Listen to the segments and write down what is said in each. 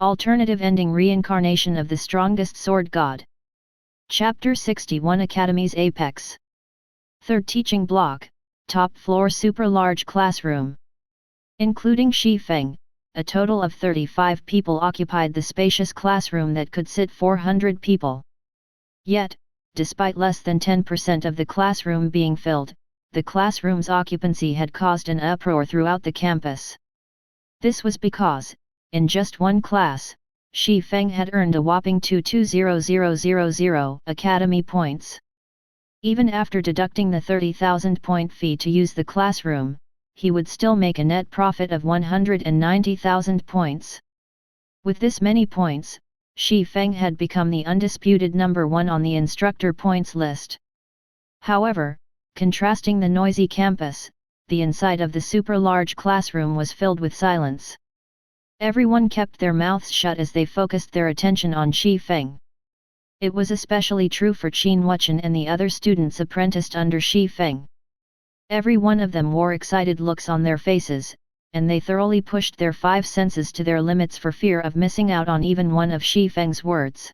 Alternative ending: reincarnation of the strongest sword god. Chapter 61 Academy's Apex. Third teaching block, top floor super large classroom. Including Feng, a total of 35 people occupied the spacious classroom that could sit 400 people. Yet, despite less than 10% of the classroom being filled, the classroom's occupancy had caused an uproar throughout the campus. This was because, in just one class, Feng had earned a whopping 220,000 academy points. Even after deducting the 30,000 point fee to use the classroom, he would still make a net profit of 190,000 points. With this many points, Feng had become the undisputed number one on the instructor points list. However, contrasting the noisy campus, the inside of the super large classroom was filled with silence. Everyone kept their mouths shut as they focused their attention on Feng. It was especially true for Qin Wuchen and the other students apprenticed under Feng. Every one of them wore excited looks on their faces, and they thoroughly pushed their five senses to their limits for fear of missing out on even one of Feng's words.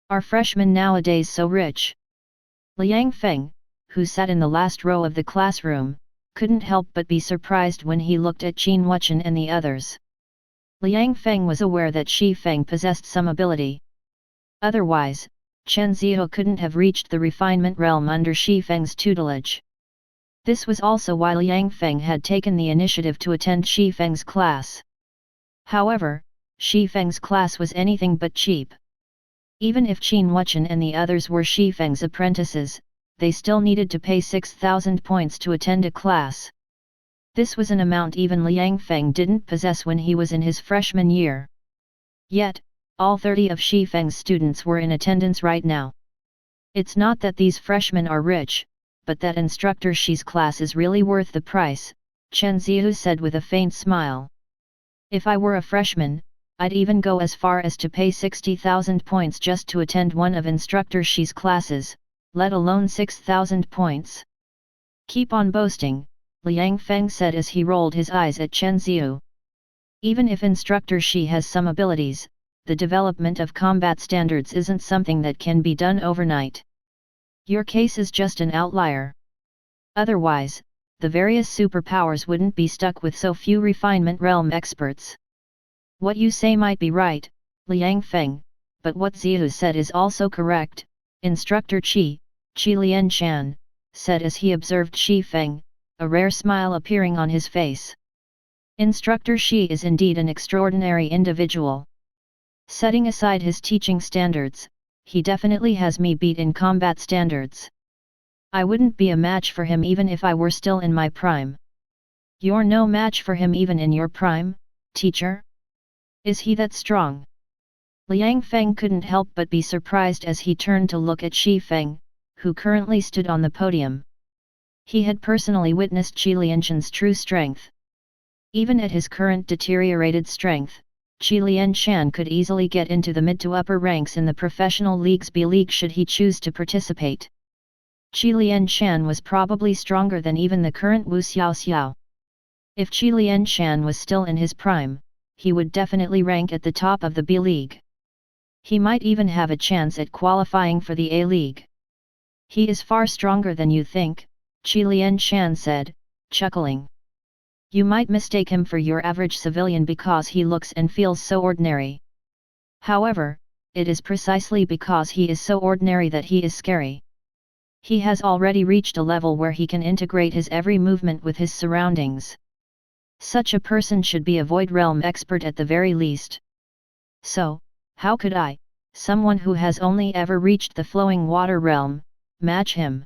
Are freshmen nowadays so rich? Liang Feng, who sat in the last row of the classroom, couldn't help but be surprised when he looked at Qin Wuchen and the others. Liang Feng was aware that Feng possessed some ability. Otherwise, Chen Zhiho couldn't have reached the refinement realm under Feng's tutelage. This was also why Liang Feng had taken the initiative to attend Feng's class. However, Feng's class was anything but cheap. Even if Qin Wuchen and the others were Feng's apprentices, they still needed to pay 6,000 points to attend a class. This was an amount even Liang Feng didn't possess when he was in his freshman year. Yet, all 30 of Feng's students were in attendance right now. It's not that these freshmen are rich, but that instructor Shi's class is really worth the price, Chen Zhihu said with a faint smile. If I were a freshman, I'd even go as far as to pay 60,000 points just to attend one of instructor Shi's classes, let alone 6,000 points. Keep on boasting, Liang Feng said as he rolled his eyes at Chen Zhihu. Even if instructor Shi has some abilities, the development of combat standards isn't something that can be done overnight. Your case is just an outlier. Otherwise, the various superpowers wouldn't be stuck with so few refinement realm experts. What you say might be right, Liang Feng, but what Zhihu said is also correct, Instructor Qi Lianshan, said as he observed Feng, a rare smile appearing on his face. Instructor Shi is indeed an extraordinary individual. Setting aside his teaching standards, he definitely has me beat in combat standards. I wouldn't be a match for him even if I were still in my prime. You're no match for him even in your prime, teacher? Is he that strong? Liang Feng couldn't help but be surprised as he turned to look at Feng, who currently stood on the podium. He had personally witnessed Qi Lianshan's true strength. Even at his current deteriorated strength, Qi Lianshan could easily get into the mid to upper ranks in the professional league's B League should he choose to participate. Qi Lianshan was probably stronger than even the current Wu Xiaoxiao. If Qi Lianshan was still in his prime, he would definitely rank at the top of the B League. He might even have a chance at qualifying for the A League. He is far stronger than you think, Qi Lianshan said, chuckling. You might mistake him for your average civilian because he looks and feels so ordinary. However, it is precisely because he is so ordinary that he is scary. He has already reached a level where he can integrate his every movement with his surroundings. Such a person should be a Void Realm expert at the very least. So, how could I, someone who has only ever reached the Flowing Water Realm, match him?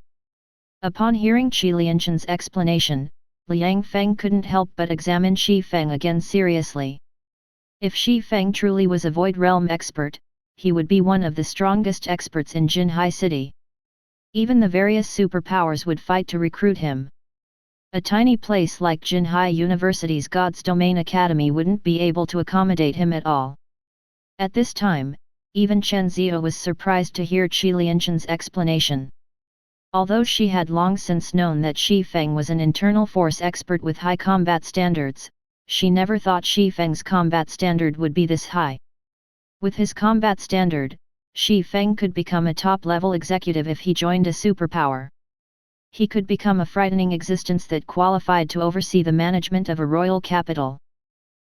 Upon hearing Qi Lianshan's explanation, Liang Feng couldn't help but examine Feng again seriously. If Feng truly was a Void Realm expert, he would be one of the strongest experts in Jinhai City. Even the various superpowers would fight to recruit him. A tiny place like Jinhai University's God's Domain Academy wouldn't be able to accommodate him at all. At this time, even Chen Zhiho was surprised to hear Qi Lianshan's explanation. Although she had long since known that Feng was an internal force expert with high combat standards, she never thought Feng's combat standard would be this high. With his combat standard, Feng could become a top-level executive if he joined a superpower. He could become a frightening existence that qualified to oversee the management of a royal capital.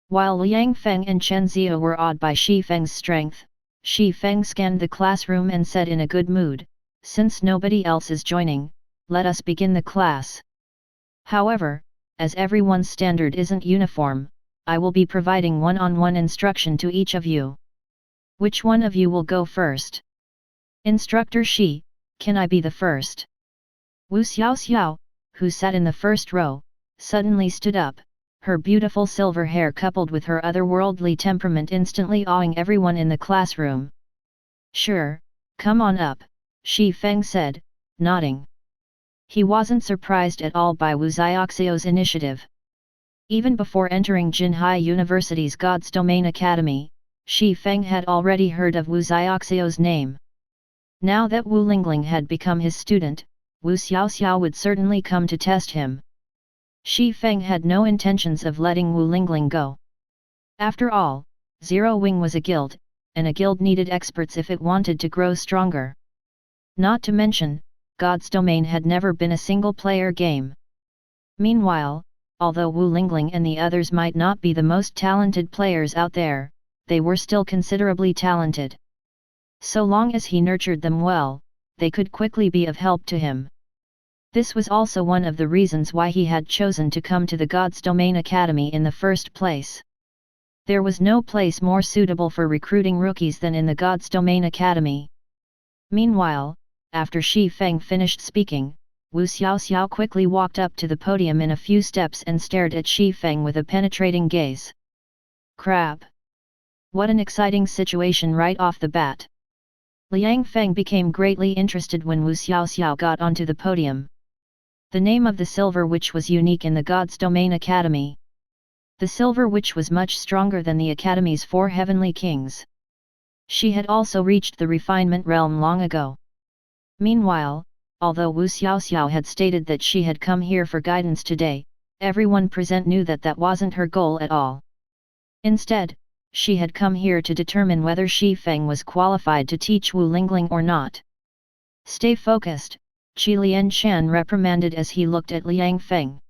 While Liang Feng and Chen Zia were awed by Feng's strength, Feng scanned the classroom and said in a good mood, "Since nobody else is joining, let us begin the class. However, as everyone's standard isn't uniform, I will be providing one-on-one instruction to each of you. Which one of you will go first?" "Instructor Shi, can I be the first?" Wu Xiao, who sat in the first row, suddenly stood up, her beautiful silver hair coupled with her otherworldly temperament instantly awing everyone in the classroom. "Sure, come on up," Feng said, nodding. He wasn't surprised at all by Wu Xiaoxiu's initiative. Even before entering Jinhai University's God's Domain Academy, Feng had already heard of Wu Xiaoxiu's name. Now that Wu Lingling had become his student, Wu Xiaoxiu would certainly come to test him. Feng had no intentions of letting Wu Lingling go. After all, Zero Wing was a guild, and a guild needed experts if it wanted to grow stronger. Not to mention, God's Domain had never been a single-player game. Meanwhile, although Wu Lingling and the others might not be the most talented players out there, they were still considerably talented. So long as he nurtured them well, they could quickly be of help to him. This was also one of the reasons why he had chosen to come to the God's Domain Academy in the first place. There was no place more suitable for recruiting rookies than in the God's Domain Academy. Meanwhile, after Feng finished speaking, Wu Xiaoxiu quickly walked up to the podium in a few steps and stared at Feng with a penetrating gaze. Crap! What an exciting situation right off the bat! Liang Feng became greatly interested when Wu Xiaoxiu got onto the podium. The name of the Silver Witch was unique in the God's Domain Academy. The Silver Witch was much stronger than the Academy's 4 heavenly kings. She had also reached the refinement realm long ago. Meanwhile, although Wu Xiaoxiu had stated that she had come here for guidance today, everyone present knew that that wasn't her goal at all. Instead, she had come here to determine whether Feng was qualified to teach Wu Lingling or not. "Stay focused," Qi Lianshan reprimanded as he looked at Liang Feng.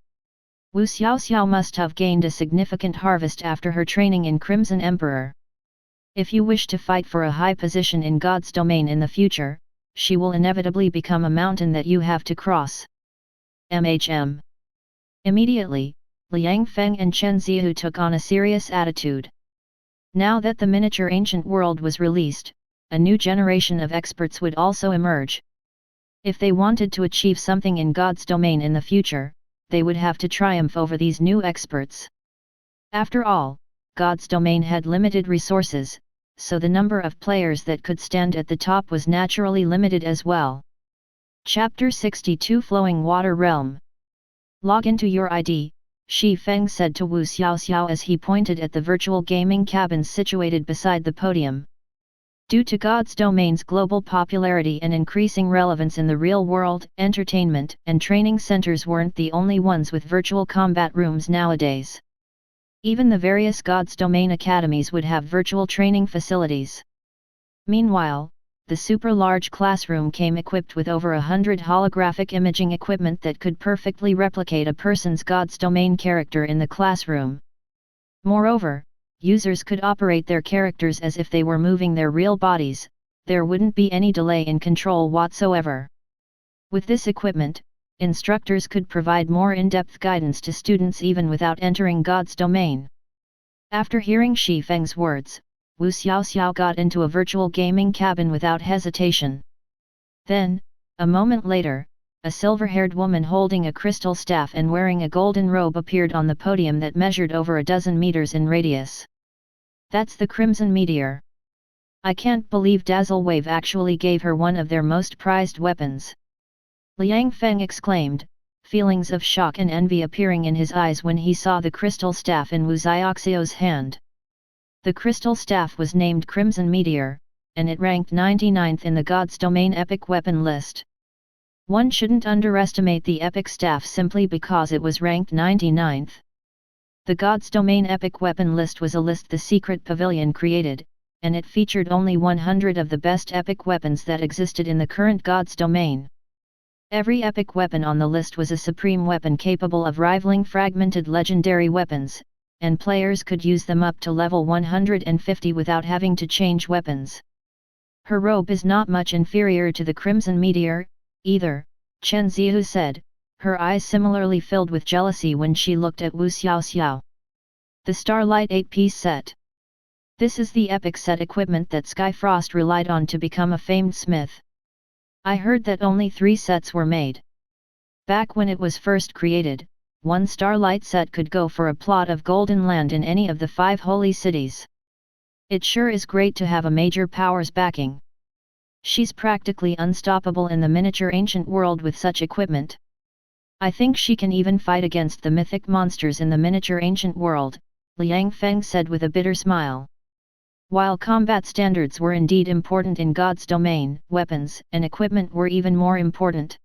Wu Xiaoxiu must have gained a significant harvest after her training in Crimson Emperor. If you wish to fight for a high position in God's domain in the future, she will inevitably become a mountain that you have to cross. Immediately, Liang Feng and Chen Zihu took on a serious attitude. Now that the miniature ancient world was released, a new generation of experts would also emerge. If they wanted to achieve something in God's domain in the future, they would have to triumph over these new experts. After all, God's domain had limited resources, so the number of players that could stand at the top was naturally limited as well. Chapter 62 Flowing Water Realm. "Log into your ID, Feng said to Wu Xiaoxiu as he pointed at the virtual gaming cabins situated beside the podium. Due to God's domain's global popularity and increasing relevance in the real world, entertainment and training centers weren't the only ones with virtual combat rooms nowadays. Even the various God's Domain academies would have virtual training facilities. Meanwhile, the super-large classroom came equipped with over 100 holographic imaging equipment that could perfectly replicate a person's God's Domain character in the classroom. Moreover, users could operate their characters as if they were moving their real bodies, there wouldn't be any delay in control whatsoever. With this equipment, instructors could provide more in-depth guidance to students even without entering God's domain. After hearing Feng's words, Wu Xiaoxiu got into a virtual gaming cabin without hesitation. Then, a moment later, a silver-haired woman holding a crystal staff and wearing a golden robe appeared on the podium that measured over a dozen meters in radius. "That's the Crimson Meteor. I can't believe Dazzle Wave actually gave her one of their most prized weapons." Liang Feng exclaimed, feelings of shock and envy appearing in his eyes when he saw the crystal staff in Wu Xiaoxiu's hand. The crystal staff was named Crimson Meteor, and it ranked 99th in the God's Domain Epic Weapon list. One shouldn't underestimate the epic staff simply because it was ranked 99th. The God's Domain Epic Weapon list was a list the Secret Pavilion created, and it featured only 100 of the best epic weapons that existed in the current God's domain. Every epic weapon on the list was a supreme weapon capable of rivaling fragmented legendary weapons, and players could use them up to level 150 without having to change weapons. Her robe is not much inferior to the Crimson Meteor, either, Chen Zihu said, her eyes similarly filled with jealousy when she looked at Wu Xiaoxiao. The Starlight 8-piece set. This is the epic set equipment that Skyfrost relied on to become a famed smith. I heard that only 3 sets were made. Back when it was first created, one Starlight set could go for a plot of golden land in any of the 5 holy cities. It sure is great to have a major power's backing. She's practically unstoppable in the miniature ancient world with such equipment. I think she can even fight against the mythic monsters in the miniature ancient world, Liang Feng said with a bitter smile. While combat standards were indeed important in God's domain, weapons and equipment were even more important.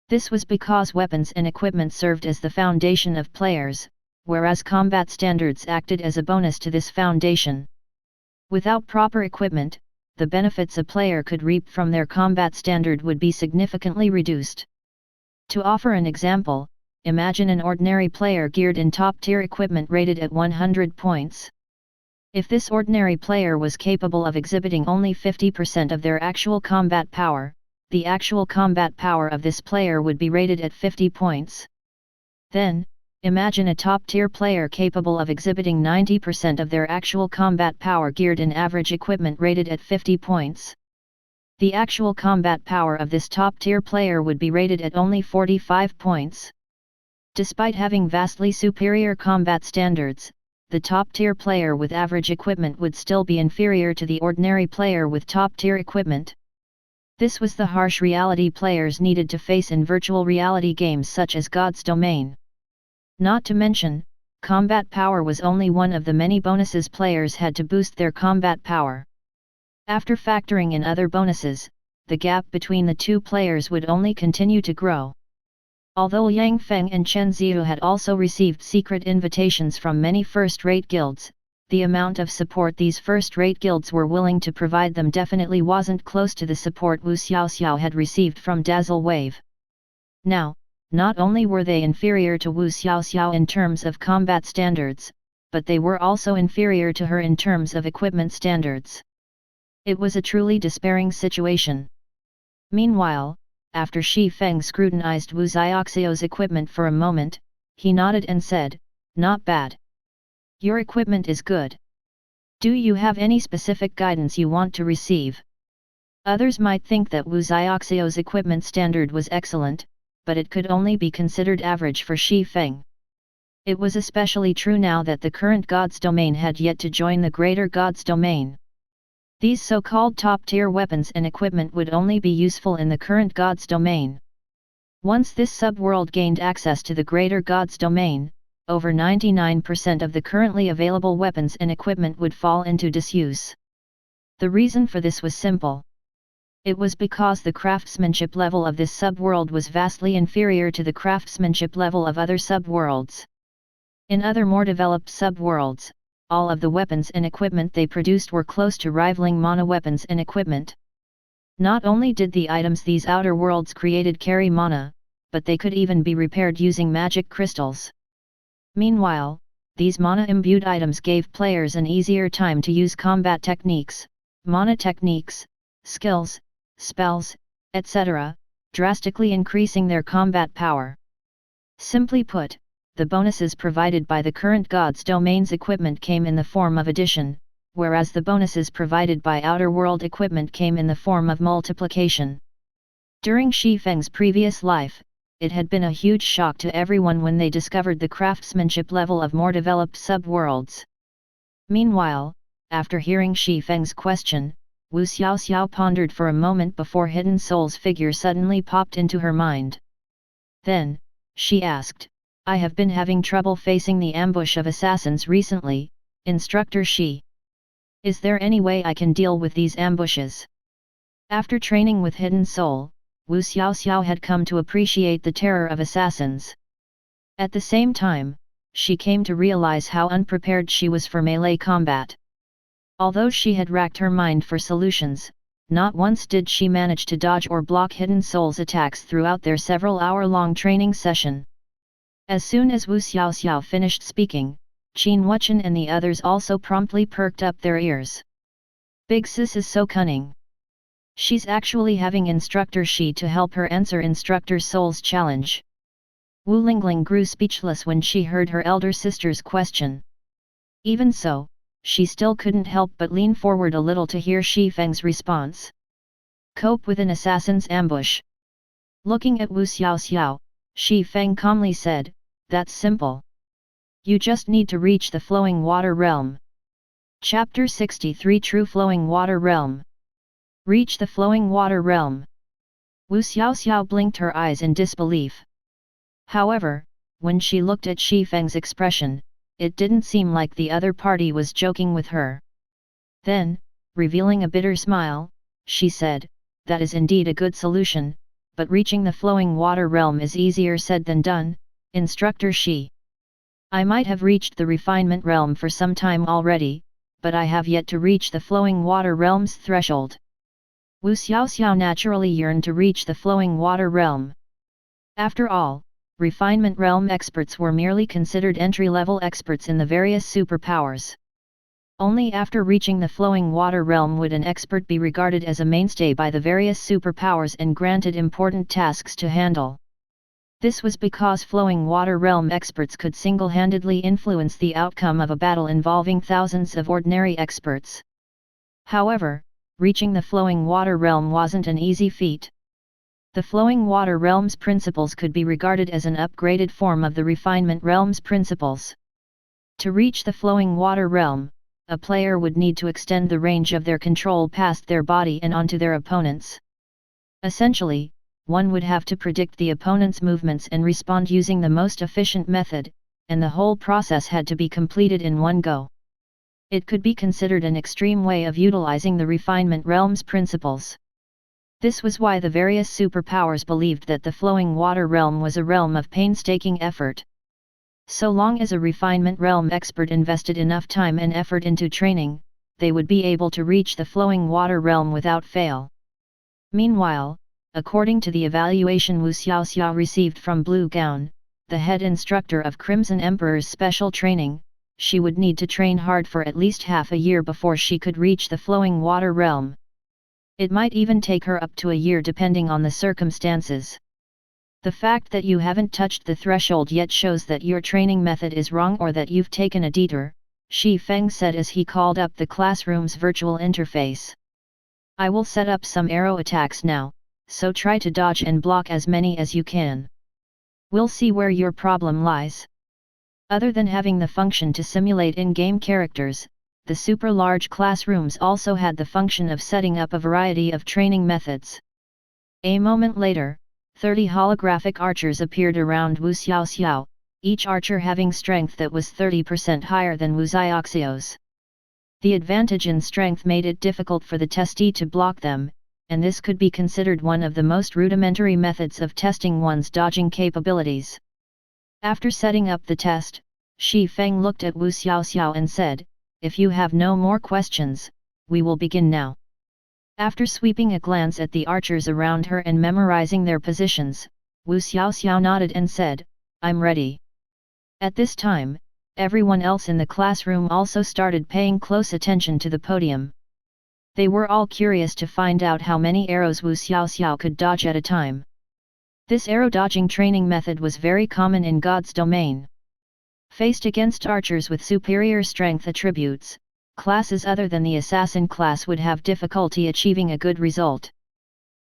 This was because weapons and equipment served as the foundation of players, whereas combat standards acted as a bonus to this foundation. Without proper equipment, the benefits a player could reap from their combat standard would be significantly reduced. To offer an example, imagine an ordinary player geared in top-tier equipment rated at 100 points. If this ordinary player was capable of exhibiting only 50% of their actual combat power, the actual combat power of this player would be rated at 50 points. Then, imagine a top-tier player capable of exhibiting 90% of their actual combat power geared in average equipment rated at 50 points. The actual combat power of this top-tier player would be rated at only 45 points. Despite having vastly superior combat standards, the top-tier player with average equipment would still be inferior to the ordinary player with top-tier equipment. This was the harsh reality players needed to face in virtual reality games such as God's Domain. Not to mention, combat power was only one of the many bonuses players had to boost their combat power. After factoring in other bonuses, the gap between the two players would only continue to grow. Although Yang Feng and Chen Ziyu had also received secret invitations from many first-rate guilds, the amount of support these first-rate guilds were willing to provide them definitely wasn't close to the support Wu Xiaoxiao had received from Dazzle Wave. Now, not only were they inferior to Wu Xiaoxiao in terms of combat standards, but they were also inferior to her in terms of equipment standards. It was a truly despairing situation. Meanwhile, after Shi Feng scrutinized Wu Xiaoxiao's equipment for a moment, he nodded and said, "Not bad. Your equipment is good. Do you have any specific guidance you want to receive?" Others might think that Wu Xiaoxiao's equipment standard was excellent, but it could only be considered average for Shi Feng. It was especially true now that the current God's Domain had yet to join the greater God's Domain. These so-called top-tier weapons and equipment would only be useful in the current God's Domain. Once this subworld gained access to the greater God's Domain, over 99% of the currently available weapons and equipment would fall into disuse. The reason for this was simple. It was because the craftsmanship level of this subworld was vastly inferior to the craftsmanship level of other subworlds. In other more developed subworlds, all of the weapons and equipment they produced were close to rivaling mana weapons and equipment. Not only did the items these outer worlds created carry mana, but they could even be repaired using magic crystals. Meanwhile, these mana-imbued items gave players an easier time to use combat techniques, mana techniques, skills, spells, etc., drastically increasing their combat power. Simply put, the bonuses provided by the current God's Domain's equipment came in the form of addition, whereas the bonuses provided by outer world equipment came in the form of multiplication. During Shi Feng's previous life, it had been a huge shock to everyone when they discovered the craftsmanship level of more developed subworlds. Meanwhile, after hearing Shi Feng's question, Wu Xiaoxiao pondered for a moment before Hidden Soul's figure suddenly popped into her mind. Then, she asked, "I have been having trouble facing the ambush of assassins recently, Instructor Shi. Is there any way I can deal with these ambushes?" After training with Hidden Soul, Wu Xiaoxiao had come to appreciate the terror of assassins. At the same time, she came to realize how unprepared she was for melee combat. Although she had racked her mind for solutions, not once did she manage to dodge or block Hidden Soul's attacks throughout their several-hour-long training session. As soon as Wu Xiaoxiao finished speaking, Qin Wuchen and the others also promptly perked up their ears. Big Sis is so cunning. She's actually having Instructor Shi to help her answer Instructor Soul's challenge. Wu Lingling grew speechless when she heard her elder sister's question. Even so, she still couldn't help but lean forward a little to hear Shi Feng's response. Cope with an assassin's ambush. Looking at Wu Xiaoxiao, Shi Feng calmly said, "That's simple. You just need to reach the flowing water realm." Chapter 63 True Flowing Water Realm. Reach the flowing water realm. Wu Xiaoxiao blinked her eyes in disbelief. However, when she looked at Shi Feng's expression, it didn't seem like the other party was joking with her. Then, revealing a bitter smile, she said, "That is indeed a good solution, but reaching the flowing water realm is easier said than done, Instructor Shi. I might have reached the refinement realm for some time already, but I have yet to reach the flowing water realm's threshold." Wu Xiaoxiao naturally yearned to reach the flowing water realm. After all, refinement realm experts were merely considered entry-level experts in the various superpowers. Only after reaching the flowing water realm would an expert be regarded as a mainstay by the various superpowers and granted important tasks to handle. This was because flowing water realm experts could single-handedly influence the outcome of a battle involving thousands of ordinary experts. However, reaching the flowing water realm wasn't an easy feat. The flowing water realm's principles could be regarded as an upgraded form of the refinement realm's principles. To reach the flowing water realm, a player would need to extend the range of their control past their body and onto their opponents. Essentially, one would have to predict the opponent's movements and respond using the most efficient method, and the whole process had to be completed in one go. It could be considered an extreme way of utilizing the refinement realm's principles. This was why the various superpowers believed that the flowing water realm was a realm of painstaking effort. So long as a refinement realm expert invested enough time and effort into training, they would be able to reach the flowing water realm without fail. Meanwhile, according to the evaluation Wu Xiaoxiao received from Blue Gown, the head instructor of Crimson Emperor's special training, she would need to train hard for at least half a year before she could reach the flowing water realm. It might even take her up to a year depending on the circumstances. The fact that you haven't touched the threshold yet shows that your training method is wrong or that you've taken a detour, Shi Feng said as he called up the classroom's virtual interface. I will set up some arrow attacks now, so try to dodge and block as many as you can. We'll see where your problem lies. Other than having the function to simulate in-game characters, the super-large classrooms also had the function of setting up a variety of training methods. A moment later, 30 holographic archers appeared around Wu Xiaoxiao, each archer having strength that was 30% higher than Wu Xiaoxiao's. The advantage in strength made it difficult for the testee to block them, and this could be considered one of the most rudimentary methods of testing one's dodging capabilities. After setting up the test, Shi Feng looked at Wu Xiaoxiao and said, "If you have no more questions, we will begin now." After sweeping a glance at the archers around her and memorizing their positions, Wu Xiaoxiao nodded and said, "I'm ready." At this time, everyone else in the classroom also started paying close attention to the podium. They were all curious to find out how many arrows Wu Xiaoxiao could dodge at a time. This arrow dodging training method was very common in God's domain. Faced against archers with superior strength attributes, classes other than the assassin class would have difficulty achieving a good result.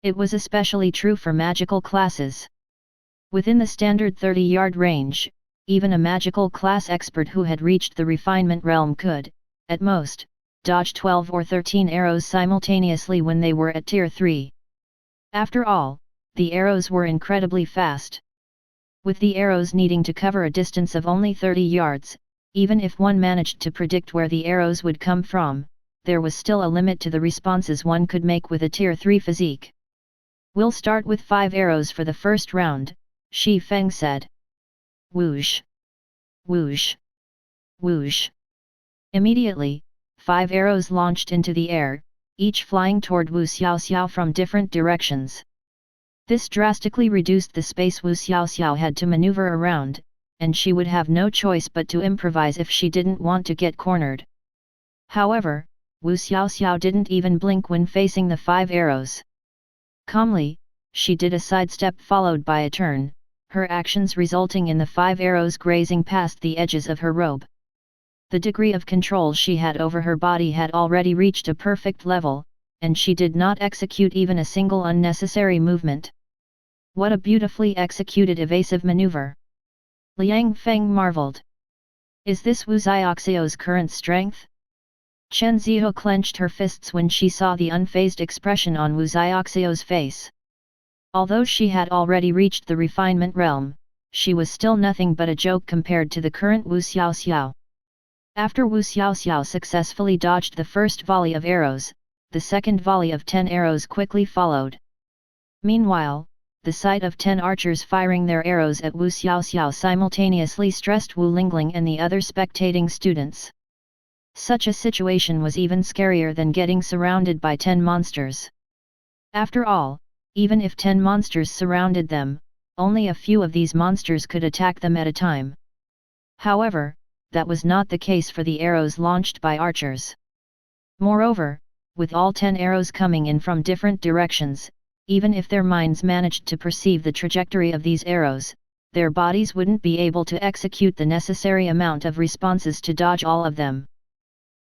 It was especially true for magical classes. Within the standard 30-yard range, even a magical class expert who had reached the refinement realm could, at most, dodge 12 or 13 arrows simultaneously when they were at Tier 3. After all, the arrows were incredibly fast. With the arrows needing to cover a distance of only 30 yards, even if one managed to predict where the arrows would come from, there was still a limit to the responses one could make with a Tier 3 physique. "We'll start with 5 arrows for the first round," Shi Feng said. Whoosh! Whoosh! Whoosh! Immediately, 5 arrows launched into the air, each flying toward Wu Xiaoxiao from different directions. This drastically reduced the space Wu Xiaoxiao had to maneuver around, and she would have no choice but to improvise if she didn't want to get cornered. However, Wu Xiaoxiao didn't even blink when facing the 5 arrows. Calmly, she did a sidestep followed by a turn, her actions resulting in the 5 arrows grazing past the edges of her robe. The degree of control she had over her body had already reached a perfect level, and she did not execute even a single unnecessary movement. What a beautifully executed evasive maneuver! Liang Feng marveled. Is this Wu Xiaoxiao's current strength? Chen Zhiho clenched her fists when she saw the unfazed expression on Wu Xiaoxiao's face. Although she had already reached the refinement realm, she was still nothing but a joke compared to the current Wu Xiaoxiao. After Wu Xiaoxiao successfully dodged the first volley of arrows, the second volley of 10 arrows quickly followed. Meanwhile, the sight of 10 archers firing their arrows at Wu Xiaoxiao simultaneously stressed Wu Lingling and the other spectating students. Such a situation was even scarier than getting surrounded by 10 monsters. After all, even if 10 monsters surrounded them, only a few of these monsters could attack them at a time. However, that was not the case for the arrows launched by archers. Moreover, with all 10 arrows coming in from different directions, even if their minds managed to perceive the trajectory of these arrows, their bodies wouldn't be able to execute the necessary amount of responses to dodge all of them.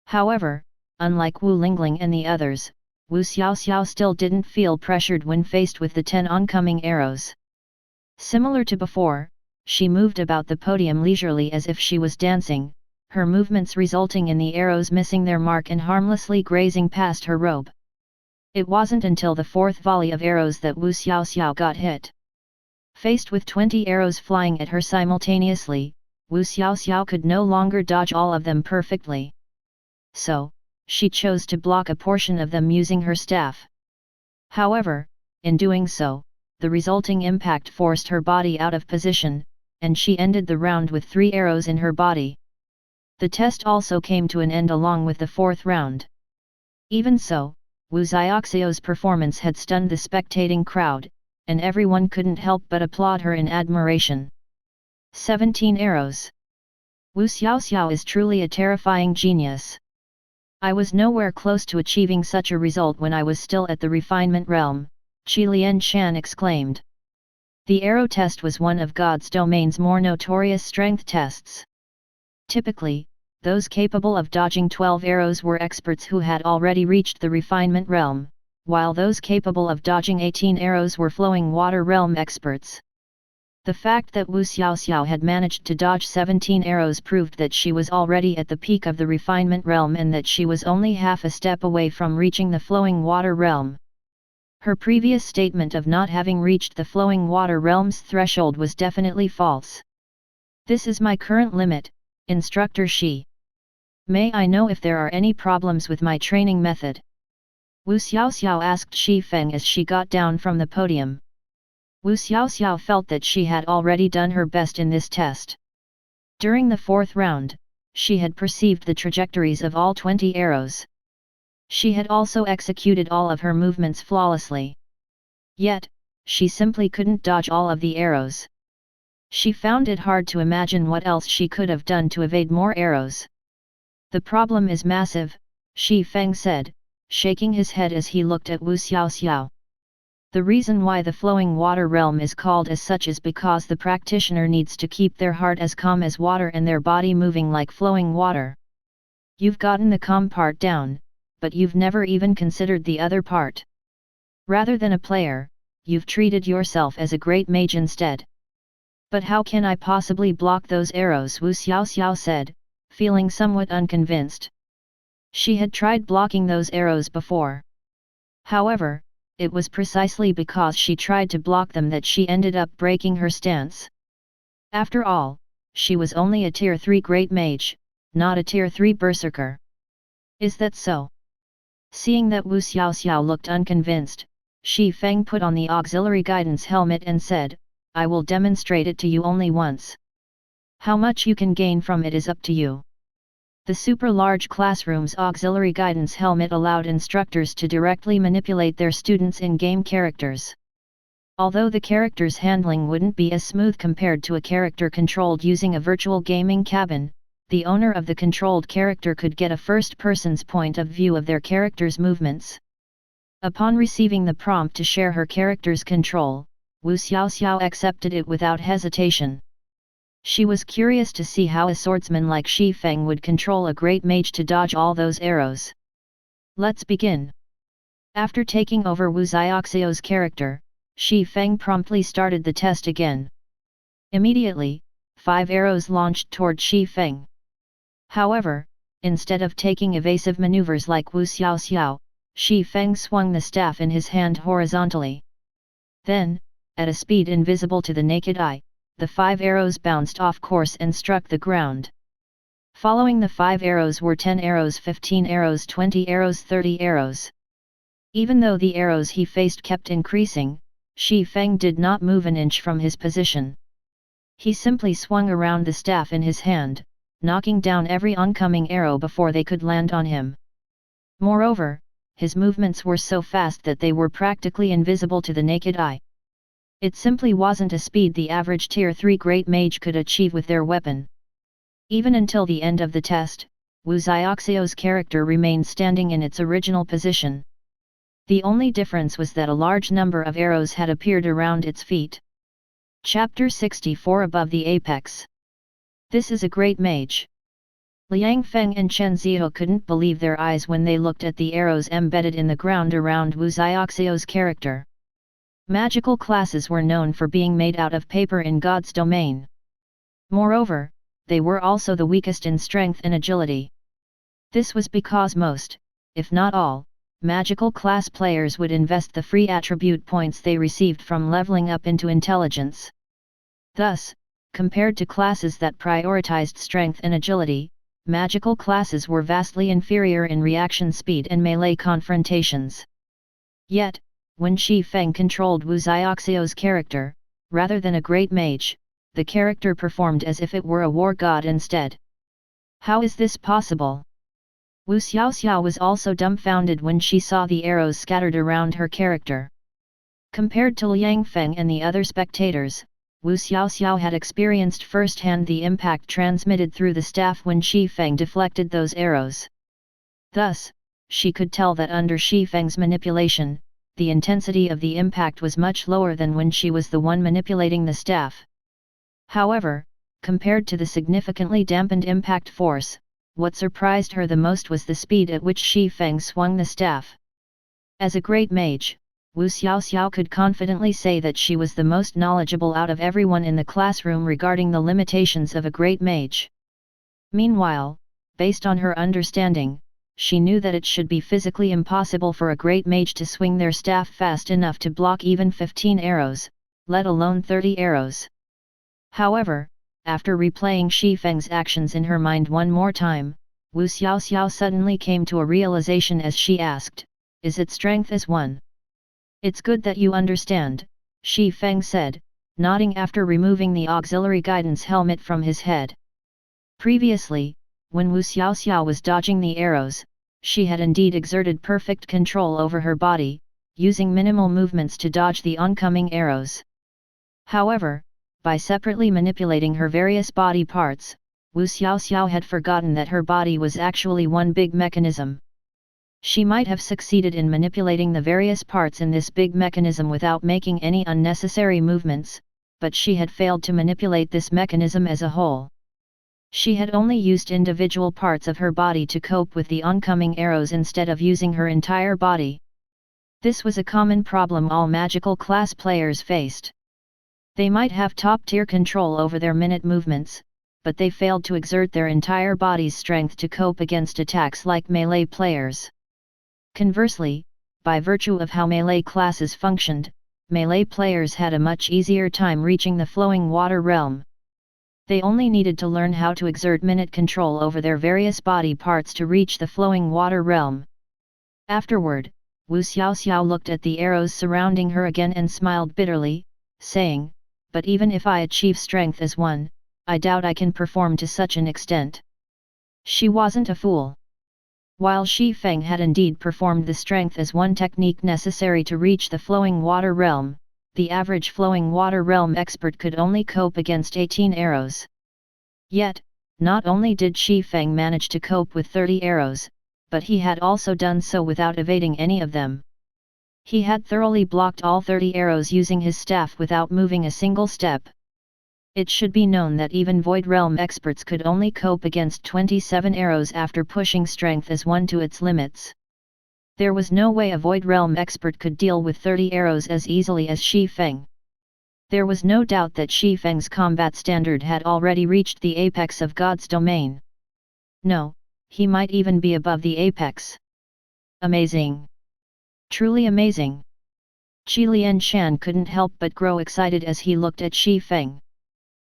However, unlike Wu Lingling and the others, Wu Xiaoxiao still didn't feel pressured when faced with the 10 oncoming arrows. Similar to before, she moved about the podium leisurely as if she was dancing, her movements resulting in the arrows missing their mark and harmlessly grazing past her robe. It wasn't until the 4th volley of arrows that Wu Xiaoxiao got hit. Faced with 20 arrows flying at her simultaneously, Wu Xiaoxiao could no longer dodge all of them perfectly. So, she chose to block a portion of them using her staff. However, in doing so, the resulting impact forced her body out of position, and she ended the round with 3 arrows in her body. The test also came to an end along with the 4th round. Even so, Wu Xiaoxiao's performance had stunned the spectating crowd, and everyone couldn't help but applaud her in admiration. 17 arrows. Wu Xiaoxiao is truly a terrifying genius. I was nowhere close to achieving such a result when I was still at the refinement realm, Qi Lian Shan exclaimed. The arrow test was one of God's domain's more notorious strength tests. Typically, those capable of dodging 12 arrows were experts who had already reached the refinement realm, while those capable of dodging 18 arrows were flowing water realm experts. The fact that Wu Xiaoxiao had managed to dodge 17 arrows proved that she was already at the peak of the refinement realm and that she was only half a step away from reaching the flowing water realm. Her previous statement of not having reached the flowing water realm's threshold was definitely false. This is my current limit, Instructor Shi. May I know if there are any problems with my training method? Wu Xiaoxiao asked Shi Feng as she got down from the podium. Wu Xiaoxiao felt that she had already done her best in this test. During the 4th round, she had perceived the trajectories of all 20 arrows. She had also executed all of her movements flawlessly. Yet, she simply couldn't dodge all of the arrows. She found it hard to imagine what else she could have done to evade more arrows. The problem is massive, Shi Feng said, shaking his head as he looked at Wu Xiaoxiao. The reason why the flowing water realm is called as such is because the practitioner needs to keep their heart as calm as water and their body moving like flowing water. You've gotten the calm part down, but you've never even considered the other part. Rather than a player, you've treated yourself as a great mage instead. But how can I possibly block those arrows? Wu Xiaoxiao said, feeling somewhat unconvinced. She had tried blocking those arrows before. However, it was precisely because she tried to block them that she ended up breaking her stance. After all, she was only a Tier 3 Great Mage, not a Tier 3 Berserker. Is that so? Seeing that Wu Xiaoxiao looked unconvinced, Shi Feng put on the auxiliary guidance helmet and said, I will demonstrate it to you only once. How much you can gain from it is up to you. The super-large classroom's auxiliary guidance helmet allowed instructors to directly manipulate their students' in-game characters. Although the character's handling wouldn't be as smooth compared to a character controlled using a virtual gaming cabin, the owner of the controlled character could get a first-person's point of view of their character's movements. Upon receiving the prompt to share her character's control, Wu Xiaoxiao accepted it without hesitation. She was curious to see how a swordsman like Shi Feng would control a great mage to dodge all those arrows. Let's begin. After taking over Wu Xiaoxiao's character, Shi Feng promptly started the test again. Immediately, 5 arrows launched toward Shi Feng. However, instead of taking evasive maneuvers like Wu Xiaoxiao, Shi Feng swung the staff in his hand horizontally. Then, at a speed invisible to the naked eye, the 5 arrows bounced off course and struck the ground. Following the 5 arrows were 10 arrows, 15 arrows, 20 arrows, 30 arrows. Even though the arrows he faced kept increasing, Shi Feng did not move an inch from his position. He simply swung around the staff in his hand, knocking down every oncoming arrow before they could land on him. Moreover, his movements were so fast that they were practically invisible to the naked eye. It simply wasn't a speed the average Tier 3 Great Mage could achieve with their weapon. Even until the end of the test, Wu Xiaoxiao's character remained standing in its original position. The only difference was that a large number of arrows had appeared around its feet. Chapter 64 Above the Apex. This is a great mage. Liang Feng and Chen Ziyou couldn't believe their eyes when they looked at the arrows embedded in the ground around Wu Xiaoxiao's character. Magical classes were known for being made out of paper in God's domain. Moreover, they were also the weakest in strength and agility. This was because most, if not all, magical class players would invest the free attribute points they received from leveling up into intelligence. Thus, compared to classes that prioritized strength and agility, magical classes were vastly inferior in reaction speed and melee confrontations. Yet, when Shi Feng controlled Wu Xiaoxiao's character, rather than a great mage, the character performed as if it were a war god instead. How is this possible? Wu Xiaoxiao was also dumbfounded when she saw the arrows scattered around her character. Compared to Liang Feng and the other spectators, Wu Xiaoxiao had experienced firsthand the impact transmitted through the staff when Shi Feng deflected those arrows. Thus, she could tell that under Shi Feng's manipulation, the intensity of the impact was much lower than when she was the one manipulating the staff. However, compared to the significantly dampened impact force, what surprised her the most was the speed at which Shi Feng swung the staff. As a great mage, Wu Xiaoxiao could confidently say that she was the most knowledgeable out of everyone in the classroom regarding the limitations of a great mage. Meanwhile, based on her understanding, she knew that it should be physically impossible for a great mage to swing their staff fast enough to block even 15 arrows, let alone 30 arrows. However, after replaying Shi Feng's actions in her mind one more time, Wu Xiaoxiao suddenly came to a realization as she asked, "Is it strength as one?" "It's good that you understand," Shi Feng said, nodding after removing the auxiliary guidance helmet from his head. Previously, when Wu Xiaoxiao was dodging the arrows, she had indeed exerted perfect control over her body, using minimal movements to dodge the oncoming arrows. However, by separately manipulating her various body parts, Wu Xiaoxiao had forgotten that her body was actually one big mechanism. She might have succeeded in manipulating the various parts in this big mechanism without making any unnecessary movements, but she had failed to manipulate this mechanism as a whole. She had only used individual parts of her body to cope with the oncoming arrows instead of using her entire body. This was a common problem all magical class players faced. They might have top-tier control over their minute movements, but they failed to exert their entire body's strength to cope against attacks like melee players. Conversely, by virtue of how melee classes functioned, melee players had a much easier time reaching the flowing water realm. They only needed to learn how to exert minute control over their various body parts to reach the flowing water realm. Afterward, Wu Xiaoxiao looked at the arrows surrounding her again and smiled bitterly, saying, "But even if I achieve strength as one, I doubt I can perform to such an extent." She wasn't a fool. While Feng had indeed performed the strength as one technique necessary to reach the flowing water realm, the average flowing water realm expert could only cope against 18 arrows. Yet, not only did Feng manage to cope with 30 arrows, but he had also done so without evading any of them. He had thoroughly blocked all 30 arrows using his staff without moving a single step. It should be known that even Void Realm experts could only cope against 27 arrows after pushing strength as one to its limits. There was no way a Void Realm expert could deal with 30 arrows as easily as Feng. There was no doubt that Feng's combat standard had already reached the apex of God's domain. No, he might even be above the apex. Amazing! Truly amazing! Qi Lianshan couldn't help but grow excited as he looked at Feng.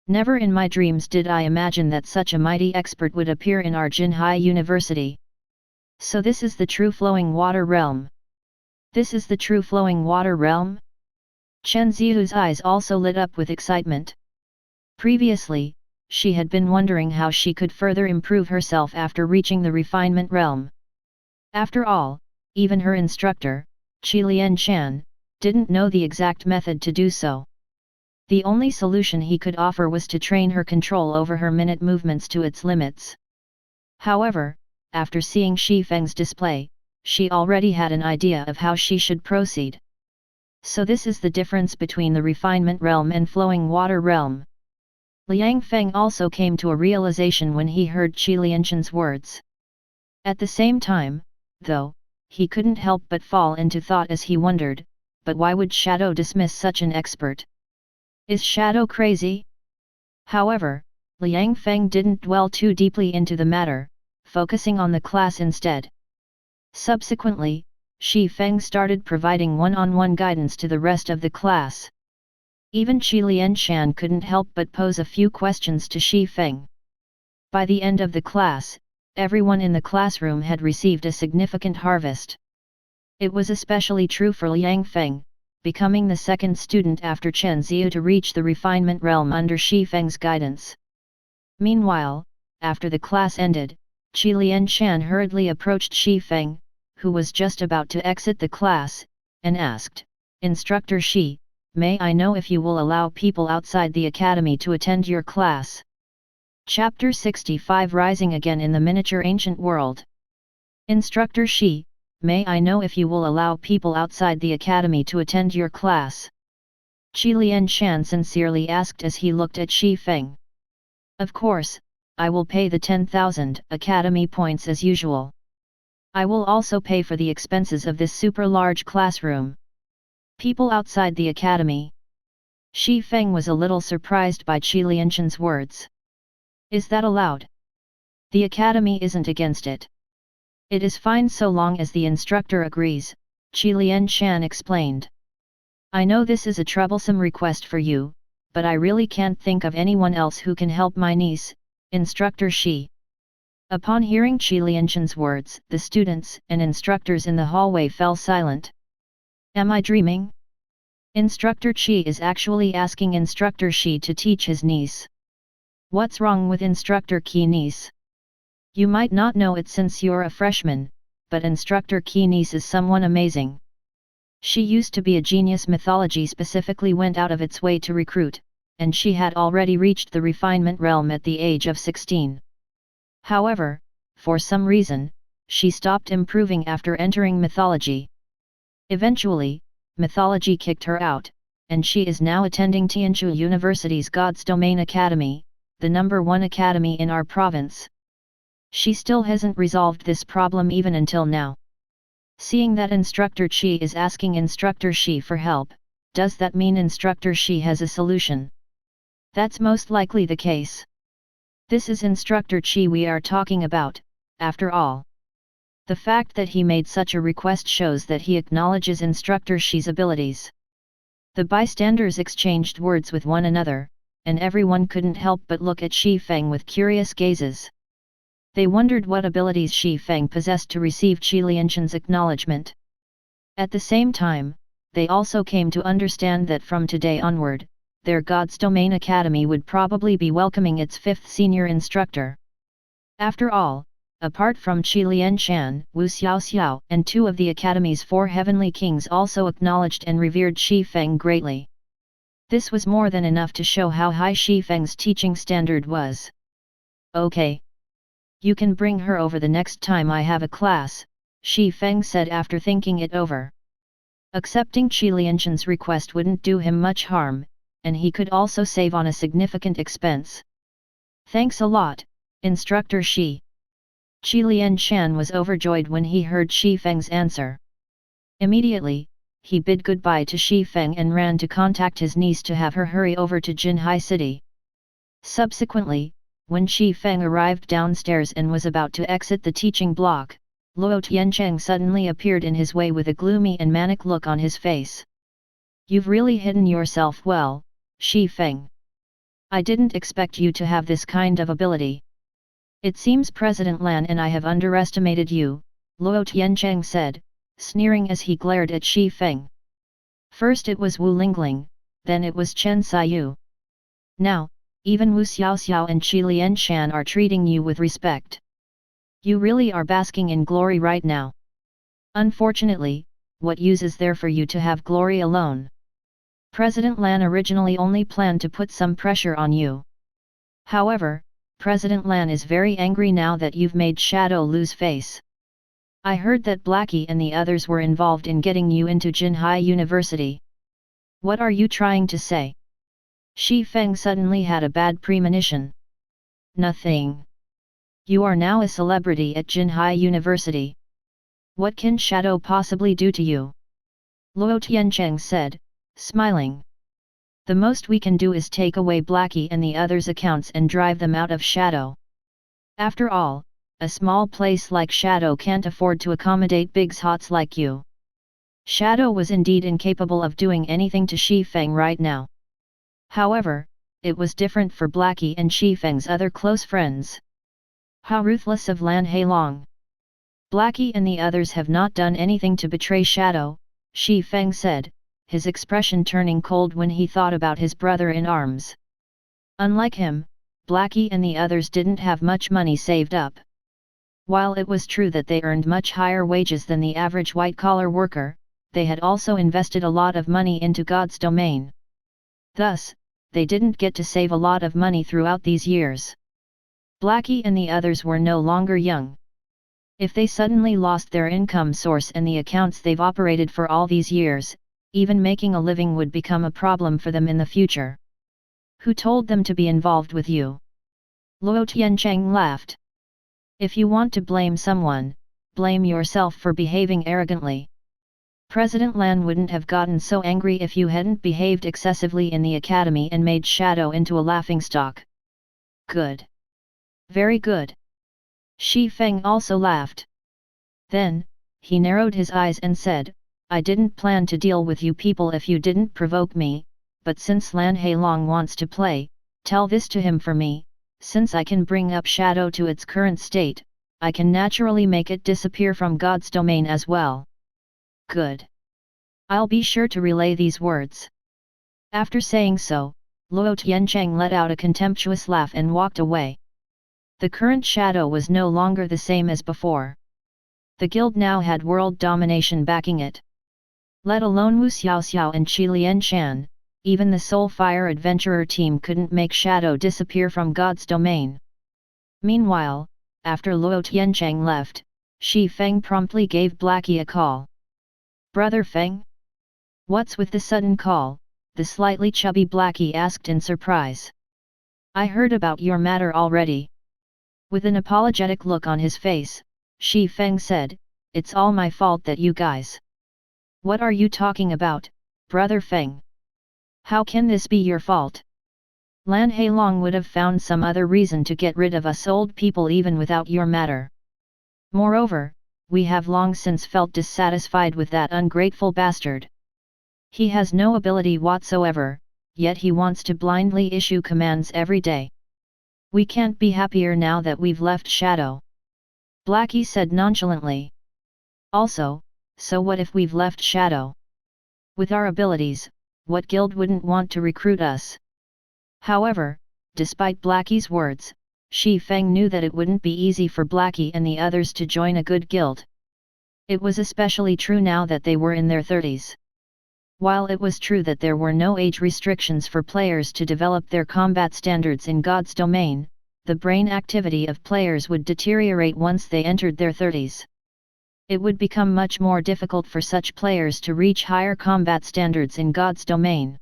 Never in my dreams did I imagine that such a mighty expert would appear in our Jinhai University. So this is the true flowing water realm. This is the true flowing water realm? Chen Ziu's eyes also lit up with excitement. Previously, she had been wondering how she could further improve herself after reaching the refinement realm. After all, even her instructor, Qi Lianshan, didn't know the exact method to do so. The only solution he could offer was to train her control over her minute movements to its limits. However, after seeing Feng's display, she already had an idea of how she should proceed. So this is the difference between the refinement realm and flowing water realm. Liang Feng also came to a realization when he heard Qi Lianshan's words. At the same time, though, he couldn't help but fall into thought as he wondered, but why would Shadow dismiss such an expert? Is Shadow crazy? However, Liang Feng didn't dwell too deeply into the matter, focusing on the class instead. Subsequently, Feng started providing one-on-one guidance to the rest of the class. Even Qi Lianshan couldn't help but pose a few questions to Feng. By the end of the class, everyone in the classroom had received a significant harvest. It was especially true for Liang Feng, becoming the second student after Chen Ziu to reach the refinement realm under Feng's guidance. Meanwhile, after the class ended, Qi Lianshan hurriedly approached Feng, who was just about to exit the class, and asked, "Instructor Shi, may I know if you will allow people outside the academy to attend your class?" Chapter 65 Rising Again in the Miniature Ancient World. Instructor Shi, may I know if you will allow people outside the academy to attend your class? Qi Lianshan sincerely asked as he looked at Feng. Of course, I will pay the 10,000 academy points as usual. I will also pay for the expenses of this super large classroom. People outside the academy. Feng was a little surprised by Qi Lianshan's words. Is that allowed? The academy isn't against it. It is fine so long as the instructor agrees, Qi Lianshan explained. I know this is a troublesome request for you, but I really can't think of anyone else who can help my niece, Instructor Shi. Upon hearing Qi Lianshan's words, the students and instructors in the hallway fell silent. Am I dreaming? Instructor Qi is actually asking Instructor Shi to teach his niece. What's wrong with Instructor Qi niece? You might not know it since you're a freshman, but Instructor Qi niece is someone amazing. She used to be a genius. Mythology specifically went out of its way to recruit, and she had already reached the refinement realm at the age of 16. However, for some reason, she stopped improving after entering mythology. Eventually, mythology kicked her out, and she is now attending Tianzhu University's God's Domain Academy, the #1 academy in our province. She still hasn't resolved this problem even until now. Seeing that Instructor Qi is asking Instructor Shi for help, does that mean Instructor Shi has a solution? That's most likely the case. This is Instructor Qi we are talking about, after all. The fact that he made such a request shows that he acknowledges Instructor Shi's abilities. The bystanders exchanged words with one another, and everyone couldn't help but look at Feng with curious gazes. They wondered what abilities Feng possessed to receive Qi Lianshan's acknowledgement. At the same time, they also came to understand that from today onward, their God's Domain Academy would probably be welcoming its 5th senior instructor. After all, apart from Qi Lianshan, Wu Xiaoxiao and 2 of the Academy's 4 heavenly kings also acknowledged and revered Xi Feng greatly. This was more than enough to show how high Xi Feng's teaching standard was. Okay. You can bring her over the next time I have a class, Xi Feng said after thinking it over. Accepting Qi Lianshan's request wouldn't do him much harm, and he could also save on a significant expense. Thanks a lot, Instructor Xi. Qi Lianshan was overjoyed when he heard Xi Feng's answer. Immediately, he bid goodbye to Xi Feng and ran to contact his niece to have her hurry over to Jinhai City. Subsequently, when Xi Feng arrived downstairs and was about to exit the teaching block, Luo Tiancheng suddenly appeared in his way with a gloomy and manic look on his face. You've really hidden yourself well, Xi Feng. I didn't expect you to have this kind of ability. It seems President Lan and I have underestimated you, Luo Tiancheng said, sneering as he glared at Xi Feng. First it was Wu Lingling, then it was Chen Xiu. Now, even Wu Xiaoxiao and Qi Lianshan are treating you with respect. You really are basking in glory right now. Unfortunately, what use is there for you to have glory alone? President Lan originally only planned to put some pressure on you. However, President Lan is very angry now that you've made Shadow lose face. I heard that Blackie and the others were involved in getting you into Jinhai University. What are you trying to say? Xi Feng suddenly had a bad premonition. Nothing. You are now a celebrity at Jinhai University. What can Shadow possibly do to you? Luo Tiancheng said, smiling. The most we can do is take away Blackie and the others' accounts and drive them out of Shadow. After all, a small place like Shadow can't afford to accommodate big hots like you. Shadow was indeed incapable of doing anything to Xi Feng right now. However, it was different for Blackie and Xi Feng's other close friends. How ruthless of Lan Hailong! Blackie and the others have not done anything to betray Shadow, Xi Feng said, his expression turning cold when he thought about his brother-in-arms. Unlike him, Blackie and the others didn't have much money saved up. While it was true that they earned much higher wages than the average white-collar worker, they had also invested a lot of money into God's domain. Thus, they didn't get to save a lot of money throughout these years. Blackie and the others were no longer young. If they suddenly lost their income source and the accounts they've operated for all these years, even making a living would become a problem for them in the future. Who told them to be involved with you? Luo Tiancheng laughed. If you want to blame someone, blame yourself for behaving arrogantly. President Lan wouldn't have gotten so angry if you hadn't behaved excessively in the academy and made Shadow into a laughingstock. Good. Very good. Xi Feng also laughed. Then, he narrowed his eyes and said, I didn't plan to deal with you people if you didn't provoke me, but since Lan Hailong wants to play, tell this to him for me, since I can bring up Shadow to its current state, I can naturally make it disappear from God's domain as well. Good. I'll be sure to relay these words. After saying so, Luo Tiancheng let out a contemptuous laugh and walked away. The current Shadow was no longer the same as before. The guild now had world domination backing it. Let alone Wu Xiaoxiao and Qi Lianshan, even the Soul Fire Adventurer team couldn't make Shadow disappear from God's domain. Meanwhile, after Luo Tiancheng left, Xi Feng promptly gave Blackie a call. Brother Feng? What's with the sudden call? The slightly chubby Blackie asked in surprise. I heard about your matter already. With an apologetic look on his face, Xi Feng said, It's all my fault that you guys. What are you talking about, Brother Feng? How can this be your fault? Lan Hailong would have found some other reason to get rid of us old people even without your matter. Moreover, we have long since felt dissatisfied with that ungrateful bastard. He has no ability whatsoever, yet he wants to blindly issue commands every day. We can't be happier now that we've left Shadow. Blackie said nonchalantly. Also, so what if we've left Shadow? With our abilities, what guild wouldn't want to recruit us? However, despite Blackie's words, Feng knew that it wouldn't be easy for Blackie and the others to join a good guild. It was especially true now that they were in their 30s. While it was true that there were no age restrictions for players to develop their combat standards in God's domain, the brain activity of players would deteriorate once they entered their 30s. It would become much more difficult for such players to reach higher combat standards in God's domain.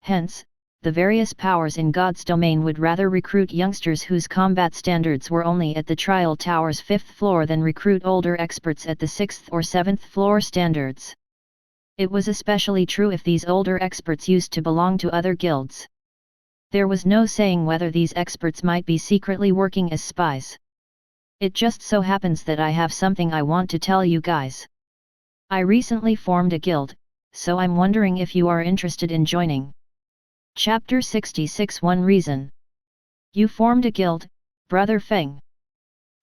Hence, the various powers in God's domain would rather recruit youngsters whose combat standards were only at the Trial Tower's 5th floor than recruit older experts at the 6th or 7th floor standards. It was especially true if these older experts used to belong to other guilds. There was no saying whether these experts might be secretly working as spies. It just so happens that I have something I want to tell you guys. I recently formed a guild, so I'm wondering if you are interested in joining. Chapter 66 One Reason. You formed a guild, Brother Feng.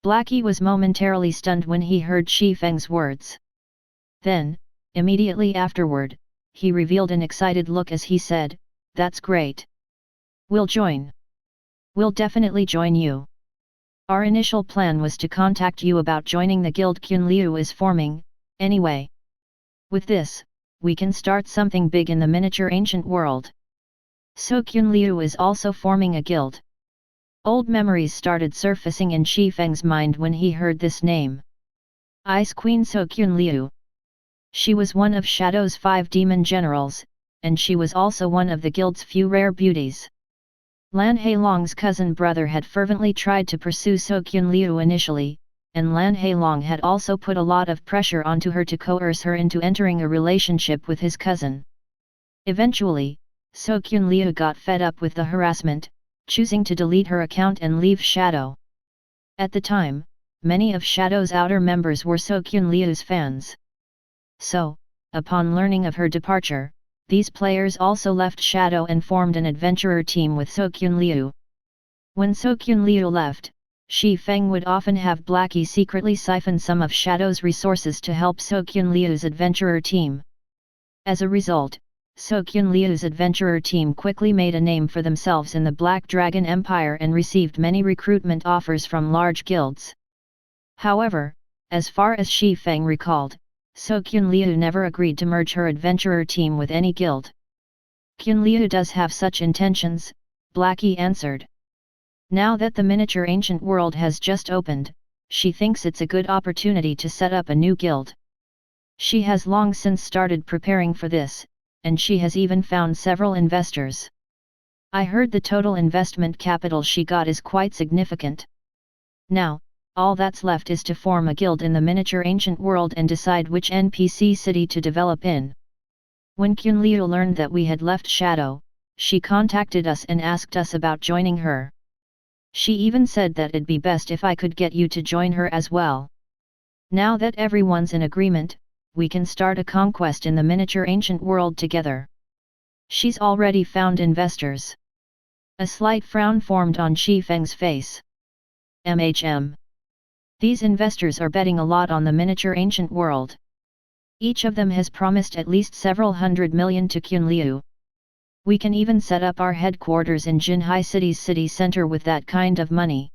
Blackie was momentarily stunned when he heard Feng's words. Then, immediately afterward, he revealed an excited look as he said, "That's great. We'll join. We'll definitely join you. Our initial plan was to contact you about joining the guild Kunliu is forming, anyway. With this, we can start something big in the miniature ancient world." So Kunliu is also forming a guild. Old memories started surfacing in Feng's mind when he heard this name. Ice Queen So Kunliu. She was one of Shadow's 5 demon generals, and she was also one of the guild's few rare beauties. Lan Hailong's cousin brother had fervently tried to pursue So Kunliu initially, and Lan Hailong had also put a lot of pressure onto her to coerce her into entering a relationship with his cousin. Eventually, So Kunliu got fed up with the harassment, choosing to delete her account and leave Shadow. At the time, many of Shadow's outer members were So Kunliu's fans. So, upon learning of her departure, these players also left Shadow and formed an adventurer team with So Kunliu. When So Kunliu left, Feng would often have Blackie secretly siphon some of Shadow's resources to help So Kunliu's adventurer team. As a result, So Kunliu's adventurer team quickly made a name for themselves in the Black Dragon Empire and received many recruitment offers from large guilds. However, as far as Feng recalled, So Kunliu never agreed to merge her adventurer team with any guild. Kunliu does have such intentions, Blackie answered. Now that the miniature ancient world has just opened, she thinks it's a good opportunity to set up a new guild. She has long since started preparing for this, and she has even found several investors. I heard the total investment capital she got is quite significant. Now, all that's left is to form a guild in the miniature ancient world and decide which NPC city to develop in. When Kunliu learned that we had left Shadow, she contacted us and asked us about joining her. She even said that it'd be best if I could get you to join her as well. Now that everyone's in agreement, we can start a conquest in the miniature ancient world together. She's already found investors. A slight frown formed on Feng's face. These investors are betting a lot on the miniature ancient world. Each of them has promised at least several $100 million to Kunliu. We can even set up our headquarters in Jinhai City's city center with that kind of money.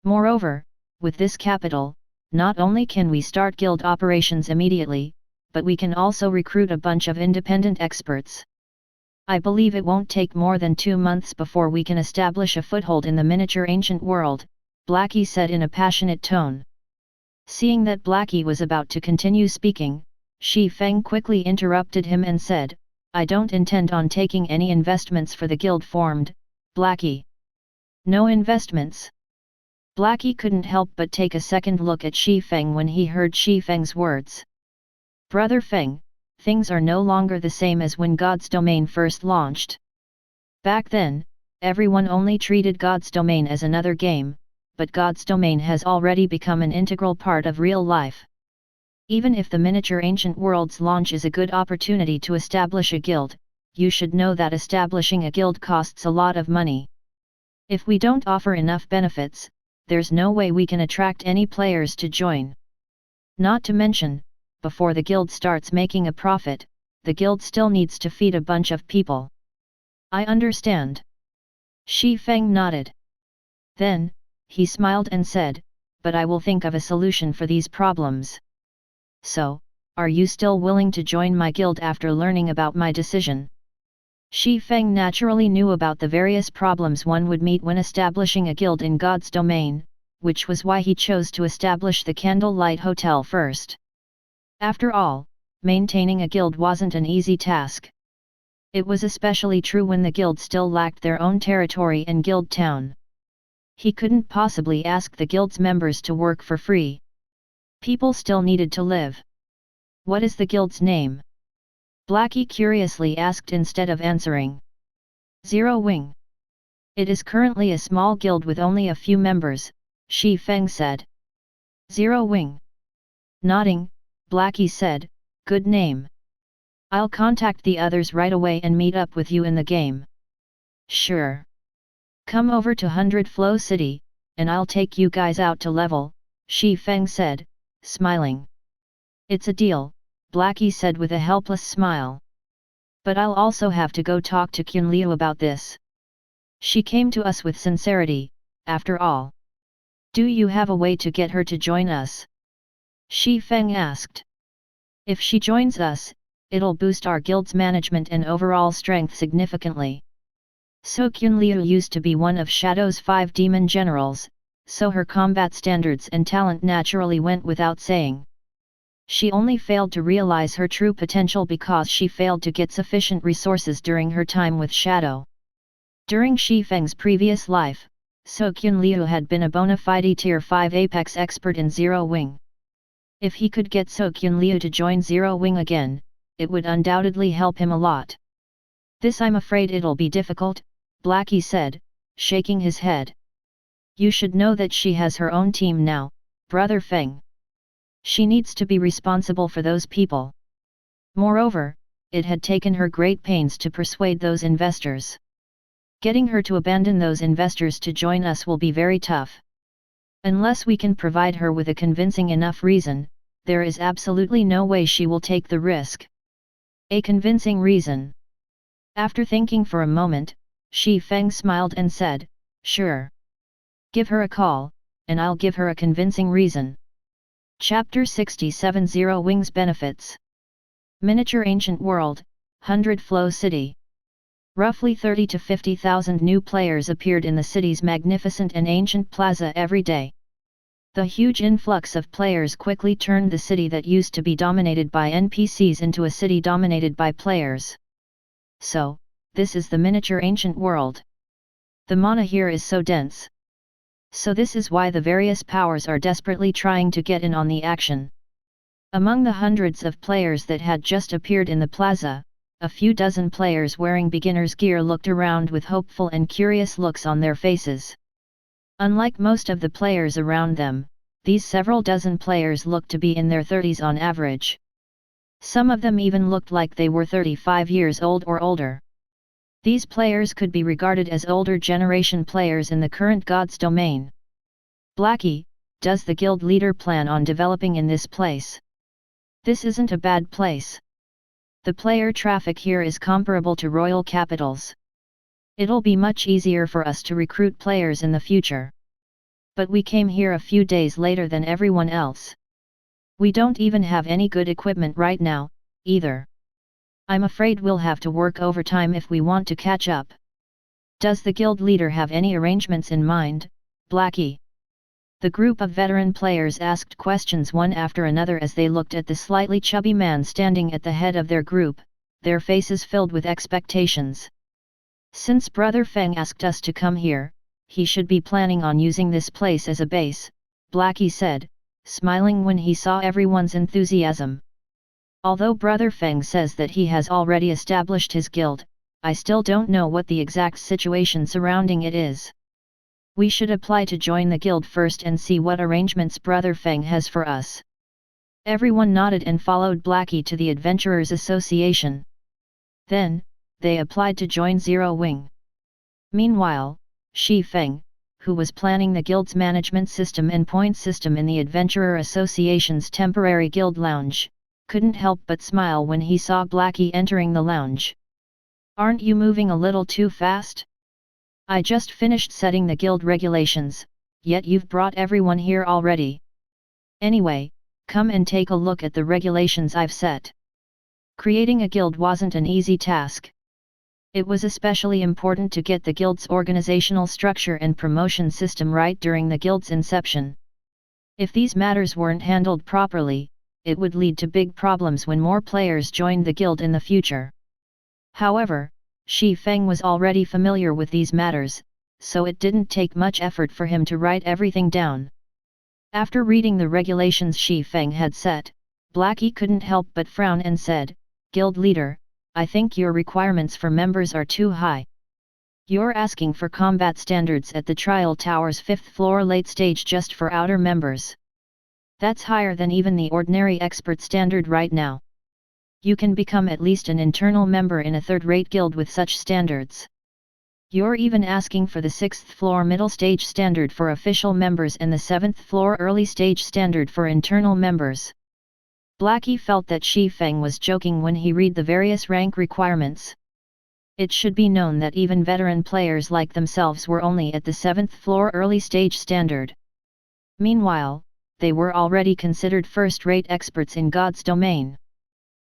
Moreover, with this capital, not only can we start guild operations immediately, but we can also recruit a bunch of independent experts. I believe it won't take more than 2 months before we can establish a foothold in the miniature ancient world, Blackie said in a passionate tone. Seeing that Blackie was about to continue speaking, Feng quickly interrupted him and said, "I don't intend on taking any investments for the guild formed, Blackie." No investments? Blackie couldn't help but take a second look at Feng when he heard Feng's words. Brother Feng, things are no longer the same as when God's domain first launched. Back then, everyone only treated God's domain as another game, but God's domain has already become an integral part of real life. Even if the miniature ancient world's launch is a good opportunity to establish a guild, you should know that establishing a guild costs a lot of money. If we don't offer enough benefits, there's no way we can attract any players to join. Not to mention, before the guild starts making a profit, the guild still needs to feed a bunch of people. I understand. Feng nodded. Then, he smiled and said, "But I will think of a solution for these problems. So, are you still willing to join my guild after learning about my decision?" Feng naturally knew about the various problems one would meet when establishing a guild in God's domain, which was why he chose to establish the Candlelight Hotel first. After all, maintaining a guild wasn't an easy task. It was especially true when the guild still lacked their own territory and guild town. He couldn't possibly ask the guild's members to work for free. People still needed to live. "What is the guild's name?" Blackie curiously asked instead of answering. "Zero Wing. It is currently a small guild with only a few members," Feng said. "Zero Wing." Nodding, Blackie said, "Good name. I'll contact the others right away and meet up with you in the game." "Sure. Come over to 100 Flow City, and I'll take you guys out to level," Feng said, smiling. "It's a deal," Blackie said with a helpless smile. "But I'll also have to go talk to Qin Liu about this. She came to us with sincerity, after all. Do you have a way to get her to join us?" Feng asked. "If she joins us, it'll boost our guild's management and overall strength significantly. So Qin Liu used to be one of Shadow's 5 demon generals, so her combat standards and talent naturally went without saying. She only failed to realize her true potential because she failed to get sufficient resources during her time with Shadow. During Feng's previous life, So Qin Liu had been a bona fide Tier 5 Apex expert in Zero Wing. If he could get So Qin Liu to join Zero Wing again, it would undoubtedly help him a lot. "This I'm afraid it'll be difficult," Blackie said, shaking his head. "You should know that she has her own team now, Brother Feng. She needs to be responsible for those people. Moreover, it had taken her great pains to persuade those investors. Getting her to abandon those investors to join us will be very tough. Unless we can provide her with a convincing enough reason, there is absolutely no way she will take the risk." "A convincing reason?" After thinking for a moment, Feng smiled and said, "Sure. Give her a call, and I'll give her a convincing reason." Chapter 67 Zero Wings Benefits. Miniature Ancient World, 100 Flow City. Roughly 30 to 50,000 new players appeared in the city's magnificent and ancient plaza every day. The huge influx of players quickly turned the city that used to be dominated by NPCs into a city dominated by players. So, this is the miniature ancient world. The mana here is so dense. So this is why the various powers are desperately trying to get in on the action. Among the hundreds of players that had just appeared in the plaza, a few dozen players wearing beginner's gear looked around with hopeful and curious looks on their faces. Unlike most of the players around them, these several dozen players looked to be in their 30s on average. Some of them even looked like they were 35 years old or older. These players could be regarded as older generation players in the current God's domain. "Blackie, does the guild leader plan on developing in this place?" "This isn't a bad place. The player traffic here is comparable to royal capitals. It'll be much easier for us to recruit players in the future. But we came here a few days later than everyone else. We don't even have any good equipment right now, either. I'm afraid we'll have to work overtime if we want to catch up. Does the guild leader have any arrangements in mind, Blackie?" The group of veteran players asked questions one after another as they looked at the slightly chubby man standing at the head of their group, their faces filled with expectations. "Since Brother Feng asked us to come here, he should be planning on using this place as a base," Blackie said, smiling when he saw everyone's enthusiasm. "Although Brother Feng says that he has already established his guild, I still don't know what the exact situation surrounding it is. We should apply to join the guild first and see what arrangements Brother Feng has for us." Everyone nodded and followed Blackie to the Adventurers Association. Then, they applied to join Zero Wing. Meanwhile, Feng, who was planning the guild's management system and point system in the Adventurer Association's temporary guild lounge, couldn't help but smile when he saw Blackie entering the lounge. "Aren't you moving a little too fast?" I just finished setting the guild regulations, yet you've brought everyone here already. Anyway, come and take a look at the regulations I've set. Creating a guild wasn't an easy task. It was especially important to get the guild's organizational structure and promotion system right during the guild's inception. If these matters weren't handled properly, it would lead to big problems when more players joined the guild in the future. However, Feng was already familiar with these matters, so it didn't take much effort for him to write everything down. After reading the regulations Feng had set, Blackie couldn't help but frown and said, "Guild leader, I think your requirements for members are too high. You're asking for combat standards at the Trial Tower's 5th floor late stage just for outer members. That's higher than even the ordinary expert standard right now. You can become at least an internal member in a third-rate guild with such standards. You're even asking for the 6th floor middle stage standard for official members and the 7th floor early stage standard for internal members." Blackie felt that Feng was joking when he read the various rank requirements. It should be known that even veteran players like themselves were only at the 7th floor early stage standard. Meanwhile, they were already considered first-rate experts in God's domain.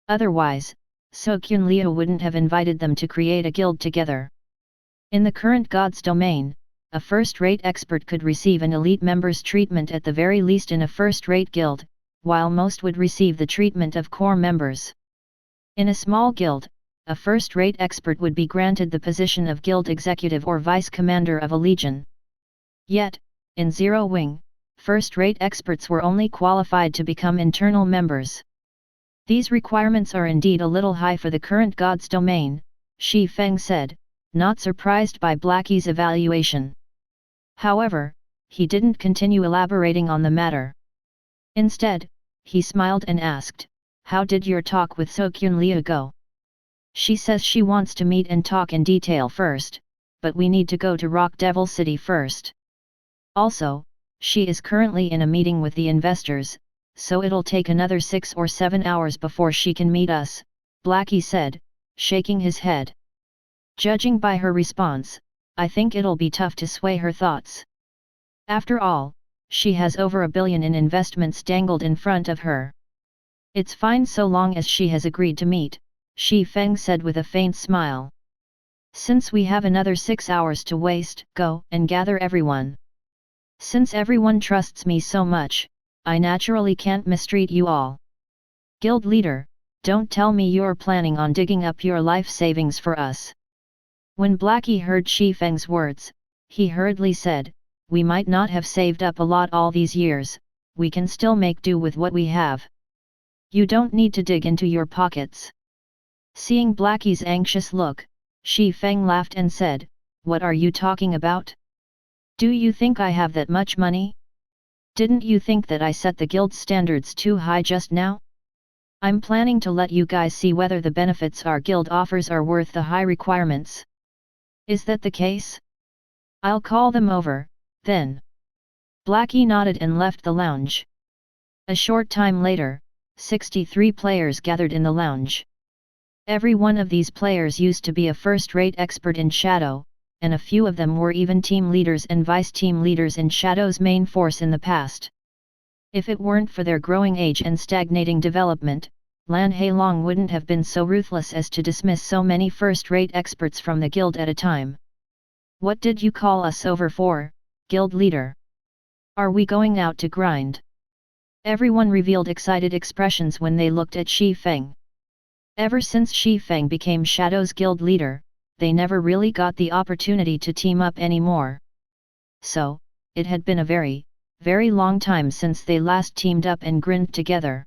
Otherwise, Sokyun Leo wouldn't have invited them to create a guild together. In the current God's domain, a first-rate expert could receive an elite member's treatment at the very least in a first-rate guild, while most would receive the treatment of core members. In a small guild, a first-rate expert would be granted the position of guild executive or vice commander of a legion. Yet, in Zero Wing, first-rate experts were only qualified to become internal members. These requirements are indeed a little high for the current God's domain, Feng said, not surprised by Blackie's evaluation. However, he didn't continue elaborating on the matter. Instead, he smiled and asked, "How did your talk with Sokyun Lea go?" "She says she wants to meet and talk in detail first, but we need to go to Rock Devil City first. Also, she is currently in a meeting with the investors, so it'll take another 6 or 7 hours before she can meet us," Blackie said, shaking his head. "Judging by her response, I think it'll be tough to sway her thoughts. After all, she has over $1 billion in investments dangled in front of her. It's fine so long as she has agreed to meet," Feng said with a faint smile. "Since we have another 6 hours to waste, go and gather everyone. Since everyone trusts me so much, I naturally can't mistreat you all. Guild leader, don't tell me you're planning on digging up your life savings for us." When Blackie heard Feng's words, he hurriedly said, "We might not have saved up a lot all these years, we can still make do with what we have. You don't need to dig into your pockets." Seeing Blackie's anxious look, Feng laughed and said, "What are you talking about? Do you think I have that much money? Didn't you think that I set the guild's standards too high just now? I'm planning to let you guys see whether the benefits our guild offers are worth the high requirements. Is that the case? I'll call them over, then." Blackie nodded and left the lounge. A short time later, 63 players gathered in the lounge. Every one of these players used to be a first-rate expert in Shadow, and a few of them were even team leaders and vice-team leaders in Shadow's main force in the past. If it weren't for their growing age and stagnating development, Lan Hailong wouldn't have been so ruthless as to dismiss so many first-rate experts from the guild at a time. "What did you call us over for, guild leader? Are we going out to grind?" Everyone revealed excited expressions when they looked at Feng. Ever since Feng became Shadow's guild leader, they never really got the opportunity to team up anymore. So, it had been a very, very long time since they last teamed up and grinned together.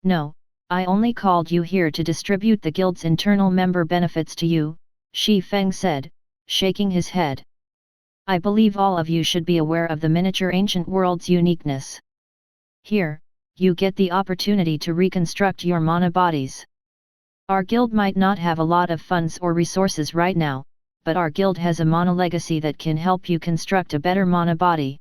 "No, I only called you here to distribute the guild's internal member benefits to you," Feng said, shaking his head. "I believe all of you should be aware of the miniature ancient world's uniqueness. Here, you get the opportunity to reconstruct your mana bodies. Our guild might not have a lot of funds or resources right now, but our guild has a mana legacy that can help you construct a better mana body."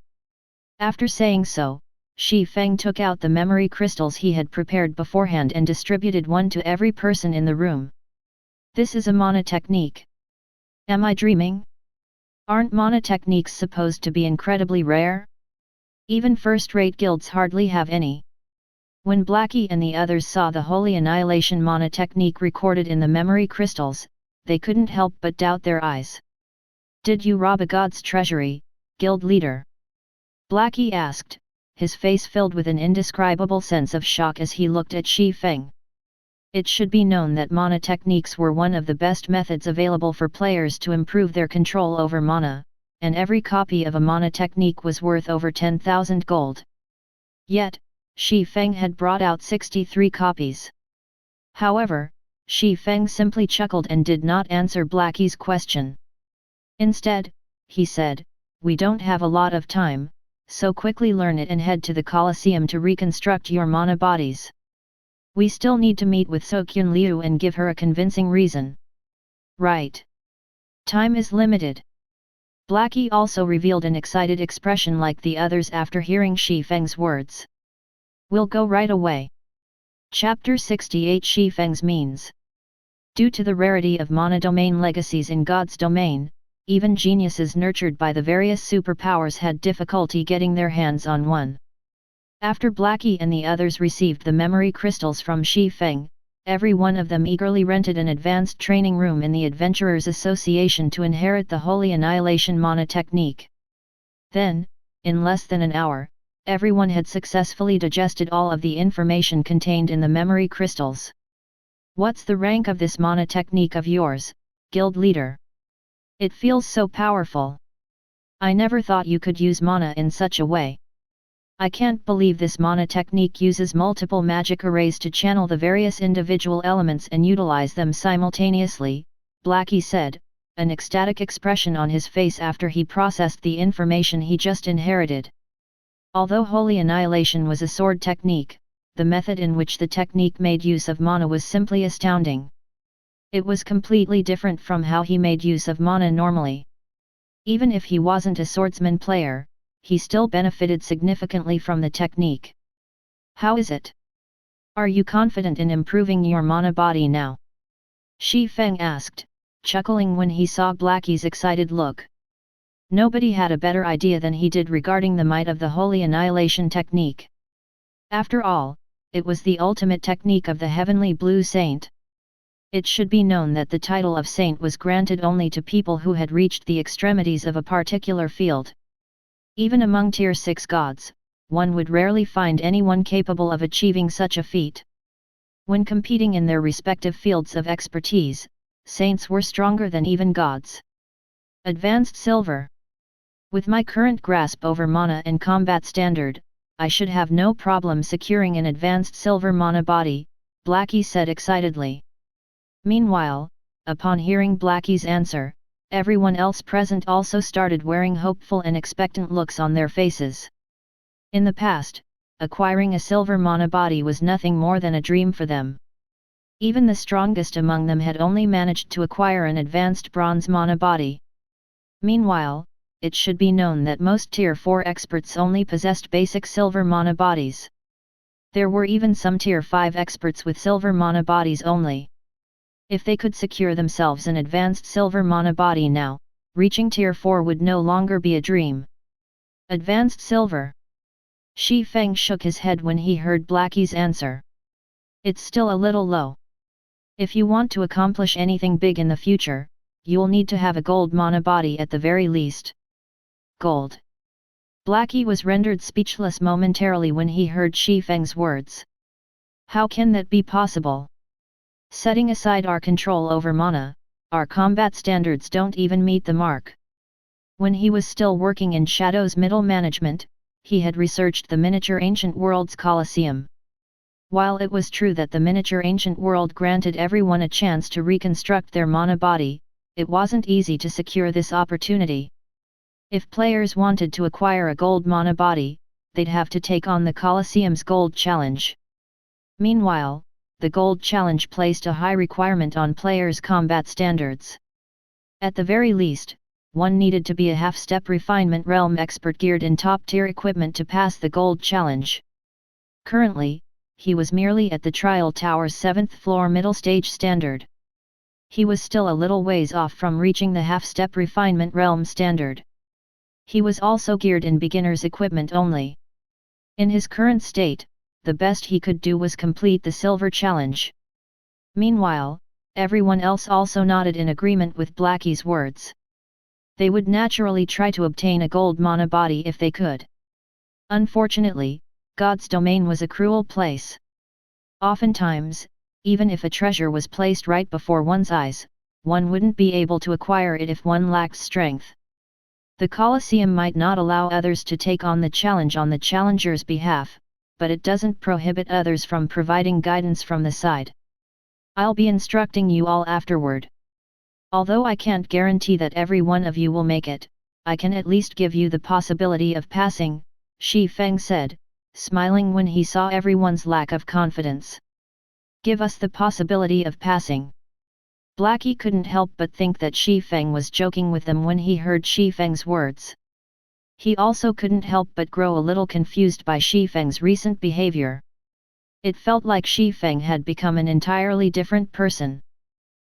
After saying so, Feng took out the memory crystals he had prepared beforehand and distributed one to every person in the room. "This is a mana technique. Am I dreaming? Aren't mana techniques supposed to be incredibly rare? Even first-rate guilds hardly have any. When Blackie and the others saw the Holy Annihilation mana technique recorded in the memory crystals, they couldn't help but doubt their eyes. Did you rob a god's treasury, guild leader? Blackie asked, his face filled with an indescribable sense of shock as he looked at Feng. It should be known that mana techniques were one of the best methods available for players to improve their control over mana, and every copy of a mana technique was worth over 10,000 gold. Yet, Feng had brought out 63 copies. However, Feng simply chuckled and did not answer Blackie's question. Instead, he said, "We don't have a lot of time, so quickly learn it and head to the Colosseum to reconstruct your mana bodies. We still need to meet with Sokyun Liu and give her a convincing reason." Right. Time is limited. Blackie also revealed an excited expression like the others after hearing Feng's words. "We'll go right away." Chapter 68 Feng's means. Due to the rarity of mana domain legacies in God's domain, even geniuses nurtured by the various superpowers had difficulty getting their hands on one. After Blackie and the others received the memory crystals from Feng, every one of them eagerly rented an advanced training room in the Adventurers Association to inherit the Holy Annihilation mana technique. Then, in less than an hour, everyone had successfully digested all of the information contained in the memory crystals. "What's the rank of this mana technique of yours, guild leader? It feels so powerful. I never thought you could use mana in such a way. I can't believe this mana technique uses multiple magic arrays to channel the various individual elements and utilize them simultaneously," Blackie said, an ecstatic expression on his face after he processed the information he just inherited. Although Holy Annihilation was a sword technique, the method in which the technique made use of mana was simply astounding. It was completely different from how he made use of mana normally. Even if he wasn't a swordsman player, he still benefited significantly from the technique. "How is it? Are you confident in improving your mana body now?" Feng asked, chuckling when he saw Blackie's excited look. Nobody had a better idea than he did regarding the might of the Holy Annihilation technique. After all, it was the ultimate technique of the Heavenly Blue Saint. It should be known that the title of Saint was granted only to people who had reached the extremities of a particular field. Even among Tier 6 gods, one would rarely find anyone capable of achieving such a feat. When competing in their respective fields of expertise, saints were stronger than even gods. Advanced Silver. With my current grasp over mana and combat standard, I should have no problem securing an advanced silver mana body, Blackie said excitedly. Meanwhile, upon hearing Blackie's answer, everyone else present also started wearing hopeful and expectant looks on their faces. In the past, acquiring a silver mana body was nothing more than a dream for them. Even the strongest among them had only managed to acquire an advanced bronze mana body. Meanwhile, it should be known that most Tier 4 experts only possessed basic silver mana bodies. There were even some Tier 5 experts with silver mana bodies only. If they could secure themselves an advanced silver mana body now, reaching Tier 4 would no longer be a dream. Advanced Silver. Feng shook his head when he heard Blackie's answer. "It's still a little low. If you want to accomplish anything big in the future, you'll need to have a gold mana body at the very least." Gold. Blackie was rendered speechless momentarily when he heard Feng's words. How can that be possible? Setting aside our control over mana, our combat standards don't even meet the mark. When he was still working in Shadow's middle management, he had researched the miniature ancient world's Colosseum. While it was true that the miniature ancient world granted everyone a chance to reconstruct their mana body, it wasn't easy to secure this opportunity. If players wanted to acquire a gold mana body, they'd have to take on the Colosseum's Gold Challenge. Meanwhile, the Gold Challenge placed a high requirement on players' combat standards. At the very least, one needed to be a half-step refinement realm expert geared in top-tier equipment to pass the Gold Challenge. Currently, he was merely at the Trial Tower's 7th floor middle stage standard. He was still a little ways off from reaching the half-step refinement realm standard. He was also geared in beginner's equipment only. In his current state, the best he could do was complete the silver challenge. Meanwhile, everyone else also nodded in agreement with Blackie's words. They would naturally try to obtain a gold mana body if they could. Unfortunately, God's domain was a cruel place. Oftentimes, even if a treasure was placed right before one's eyes, one wouldn't be able to acquire it if one lacked strength. The Colosseum might not allow others to take on the challenge on the challenger's behalf, but it doesn't prohibit others from providing guidance from the side. I'll be instructing you all afterward. Although I can't guarantee that every one of you will make it, I can at least give you the possibility of passing, Feng said, smiling when he saw everyone's lack of confidence. Give us the possibility of passing. Blackie couldn't help but think that Feng was joking with them when he heard Feng's words. He also couldn't help but grow a little confused by Feng's recent behavior. It felt like Feng had become an entirely different person.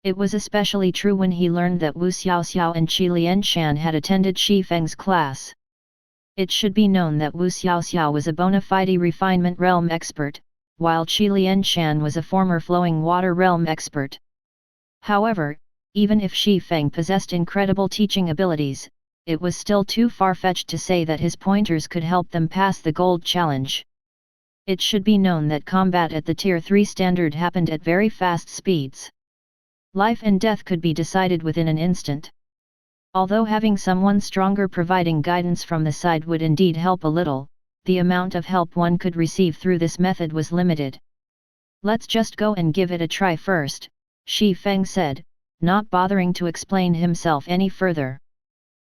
It was especially true when he learned that Wu Xiaoxiao and Qi Lianshan had attended Feng's class. It should be known that Wu Xiaoxiao was a bona fide refinement realm expert, while Qi Lianshan was a former flowing water realm expert. However, even if Feng possessed incredible teaching abilities, it was still too far-fetched to say that his pointers could help them pass the gold challenge. It should be known that combat at the Tier 3 standard happened at very fast speeds. Life and death could be decided within an instant. Although having someone stronger providing guidance from the side would indeed help a little, the amount of help one could receive through this method was limited. Let's just go and give it a try first, Feng said, not bothering to explain himself any further.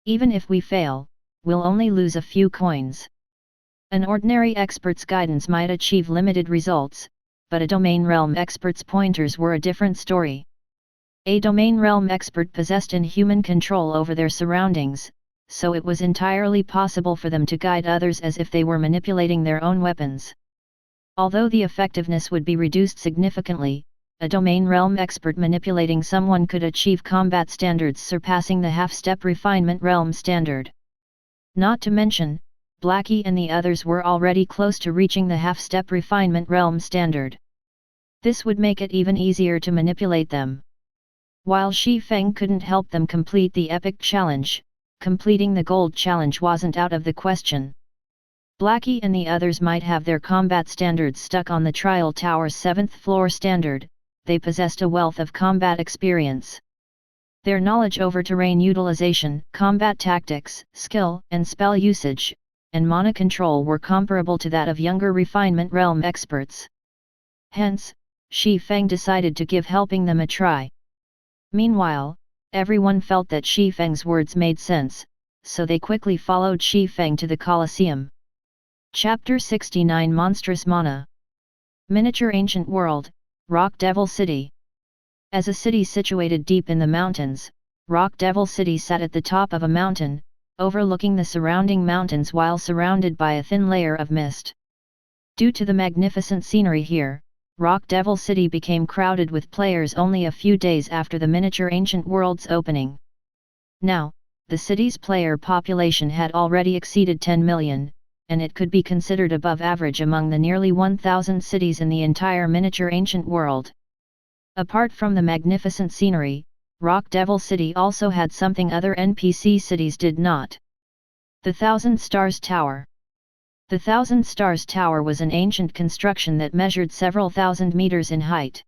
Even if we fail, we'll only lose a few coins. An ordinary expert's guidance might achieve limited results, but a domain realm expert's pointers were a different story. A domain realm expert possessed inhuman control over their surroundings, so it was entirely possible for them to guide others as if they were manipulating their own weapons. Although the effectiveness would be reduced significantly, a domain realm expert manipulating someone could achieve combat standards surpassing the half-step refinement realm standard. Not to mention, Blackie and the others were already close to reaching the half-step refinement realm standard. This would make it even easier to manipulate them. While Feng couldn't help them complete the epic challenge, completing the gold challenge wasn't out of the question. Blackie and the others might have their combat standards stuck on the Trial Tower's 7th floor standard, they possessed a wealth of combat experience. Their knowledge over terrain utilization, combat tactics, skill and spell usage, and mana control were comparable to that of younger refinement realm experts. Hence, Feng decided to give helping them a try. Meanwhile, everyone felt that Feng's words made sense, so they quickly followed Feng to the Colosseum. Chapter 69 Monstrous Mana. Miniature Ancient World, Rock Devil City. As a city situated deep in the mountains, Rock Devil City sat at the top of a mountain, overlooking the surrounding mountains while surrounded by a thin layer of mist. Due to the magnificent scenery here, Rock Devil City became crowded with players only a few days after the Miniature Ancient World's opening. Now, the city's player population had already exceeded 10 million, and it could be considered above average among the nearly 1,000 cities in the entire Miniature Ancient World. Apart from the magnificent scenery, Rock Devil City also had something other NPC cities did not. The Thousand Stars Tower. The Thousand Stars Tower was an ancient construction that measured several thousand meters in height.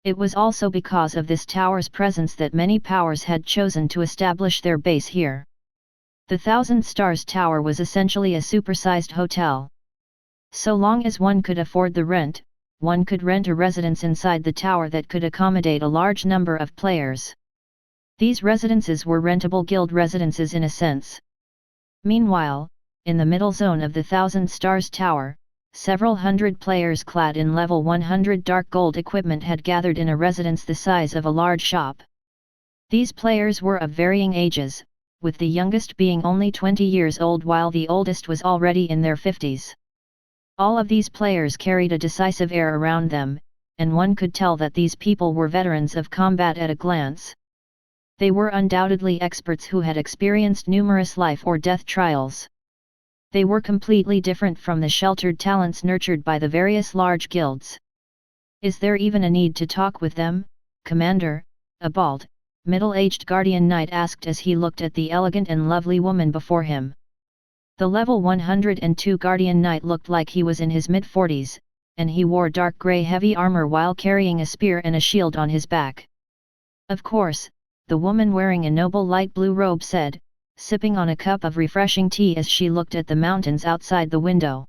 It was also because of this tower's presence that many powers had chosen to establish their base here. The Thousand Stars Tower was essentially a supersized hotel. So long as one could afford the rent, one could rent a residence inside the tower that could accommodate a large number of players. These residences were rentable guild residences in a sense. Meanwhile, in the middle zone of the Thousand Stars Tower, several hundred players clad in level 100 dark gold equipment had gathered in a residence the size of a large shop. These players were of varying ages, with the youngest being only 20 years old while the oldest was already in their 50s. All of these players carried a decisive air around them, and one could tell that these people were veterans of combat at a glance. They were undoubtedly experts who had experienced numerous life or death trials. They were completely different from the sheltered talents nurtured by the various large guilds. "Is there even a need to talk with them, Commander?" a bald, middle-aged guardian knight asked as he looked at the elegant and lovely woman before him. The level 102 guardian knight looked like he was in his mid-40s, and he wore dark grey heavy armor while carrying a spear and a shield on his back. "Of course," the woman wearing a noble light blue robe said, sipping on a cup of refreshing tea as she looked at the mountains outside the window.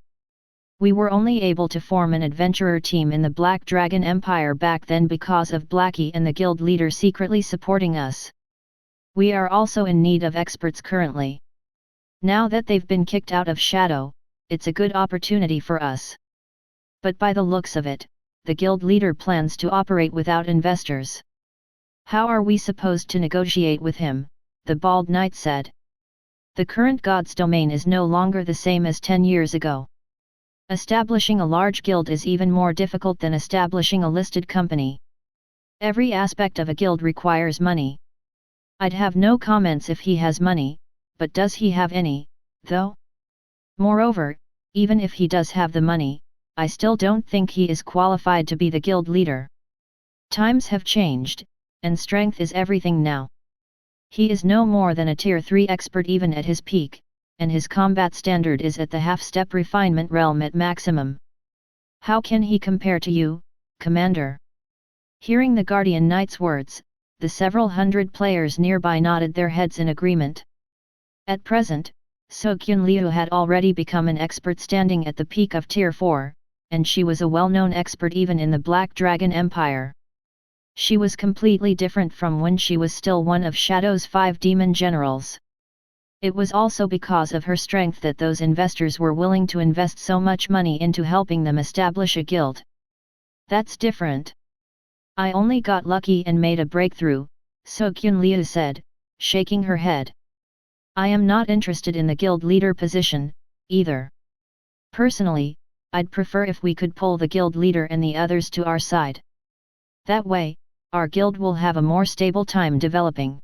"We were only able to form an adventurer team in the Black Dragon Empire back then because of Blackie and the guild leader secretly supporting us. We are also in need of experts currently. Now that they've been kicked out of Shadow, it's a good opportunity for us. But by the looks of it, the guild leader plans to operate without investors. How are we supposed to negotiate with him?" the bald knight said. "The current god's domain is no longer the same as 10 years ago. Establishing a large guild is even more difficult than establishing a listed company. Every aspect of a guild requires money. I'd have no comments if he has money, but does he have any, though? Moreover, even if he does have the money, I still don't think he is qualified to be the guild leader. Times have changed, and strength is everything now. He is no more than a tier 3 expert even at his peak, and his combat standard is at the half-step refinement realm at maximum. How can he compare to you, Commander?" Hearing the Guardian Knight's words, the several hundred players nearby nodded their heads in agreement. At present, Sokyun Liu had already become an expert standing at the peak of Tier 4, and she was a well-known expert even in the Black Dragon Empire. She was completely different from when she was still one of Shadow's 5 demon generals. It was also because of her strength that those investors were willing to invest so much money into helping them establish a guild. "That's different. I only got lucky and made a breakthrough," Sokyun Liu said, shaking her head. "I am not interested in the guild leader position, either. Personally, I'd prefer if we could pull the guild leader and the others to our side. That way, our guild will have a more stable time developing."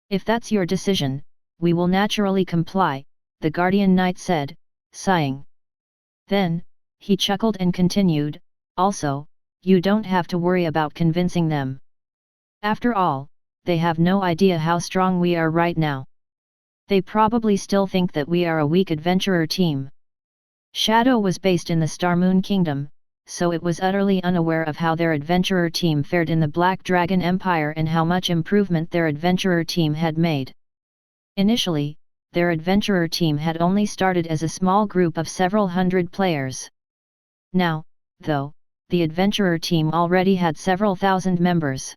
"If that's your decision, we will naturally comply," the Guardian Knight said, sighing. Then, he chuckled and continued, "Also, you don't have to worry about convincing them. After all, they have no idea how strong we are right now. They probably still think that we are a weak adventurer team." Shadow was based in the Star Moon Kingdom, so it was utterly unaware of how their adventurer team fared in the Black Dragon Empire and how much improvement their adventurer team had made. Initially, their adventurer team had only started as a small group of several hundred players. Now, though, the adventurer team already had several thousand members.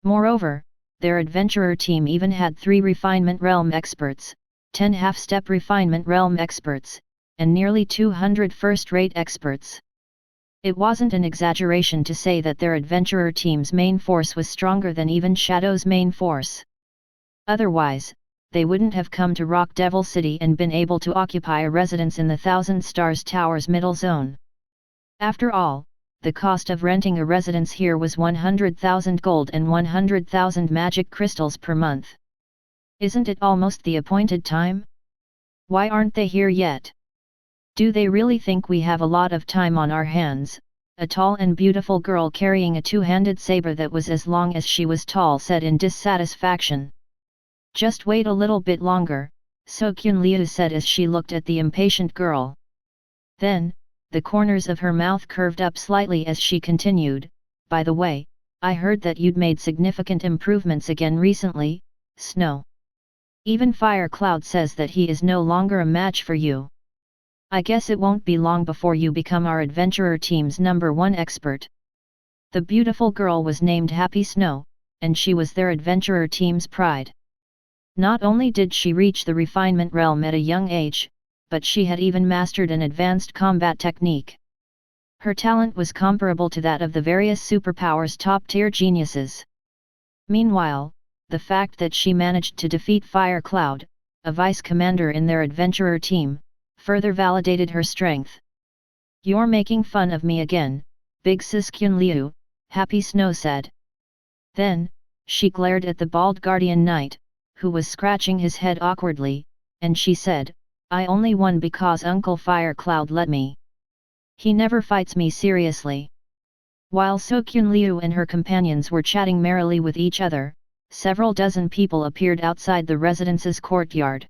Moreover, their adventurer team even had 3 refinement realm experts, 10 half-step refinement realm experts, and nearly 200 first-rate experts. It wasn't an exaggeration to say that their adventurer team's main force was stronger than even Shadow's main force. Otherwise, they wouldn't have come to Rock Devil City and been able to occupy a residence in the Thousand Stars Tower's middle zone. After all, the cost of renting a residence here was 100,000 gold and 100,000 magic crystals per month. Isn't it almost the appointed time? Why aren't they here yet? Do they really think we have a lot of time on our hands? A tall and beautiful girl carrying a two-handed saber that was as long as she was tall said in dissatisfaction. "Just wait a little bit longer," Sokyun Liu said as she looked at the impatient girl. Then, the corners of her mouth curved up slightly as she continued, "By the way, I heard that you'd made significant improvements again recently, Snow. Even Fire Cloud says that he is no longer a match for you. I guess it won't be long before you become our adventurer team's #1 expert." The beautiful girl was named Happy Snow, and she was their adventurer team's pride. Not only did she reach the refinement realm at a young age, but she had even mastered an advanced combat technique. Her talent was comparable to that of the various superpowers top-tier geniuses. Meanwhile, the fact that she managed to defeat Fire Cloud, a vice-commander in their adventurer team, further validated her strength. "You're making fun of me again, Big Sis Kyun Liu, Happy Snow said. Then, she glared at the bald guardian knight, who was scratching his head awkwardly, and she said, I only won because Uncle Fire Cloud let me. He never fights me seriously. While Sokyun Liu and her companions were chatting merrily with each other, several dozen people appeared outside the residence's courtyard.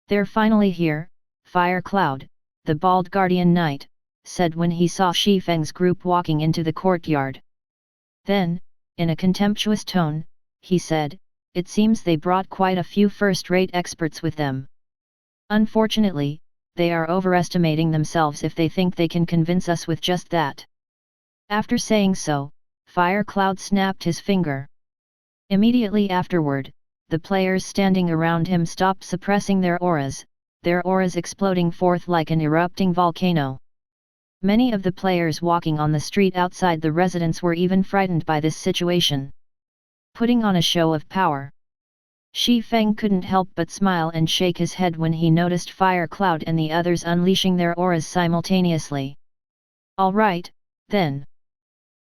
They're finally here, Fire Cloud, the bald guardian knight, said when he saw Shi Feng's group walking into the courtyard. Then, in a contemptuous tone, he said, it seems they brought quite a few first-rate experts with them. Unfortunately, they are overestimating themselves if they think they can convince us with just that. After saying so, Fire Cloud snapped his finger. Immediately afterward, the players standing around him stopped suppressing their auras exploding forth like an erupting volcano. Many of the players walking on the street outside the residence were even frightened by this situation. Putting on a show of power. Shi Feng couldn't help but smile and shake his head when he noticed Fire Cloud and the others unleashing their auras simultaneously. All right, then.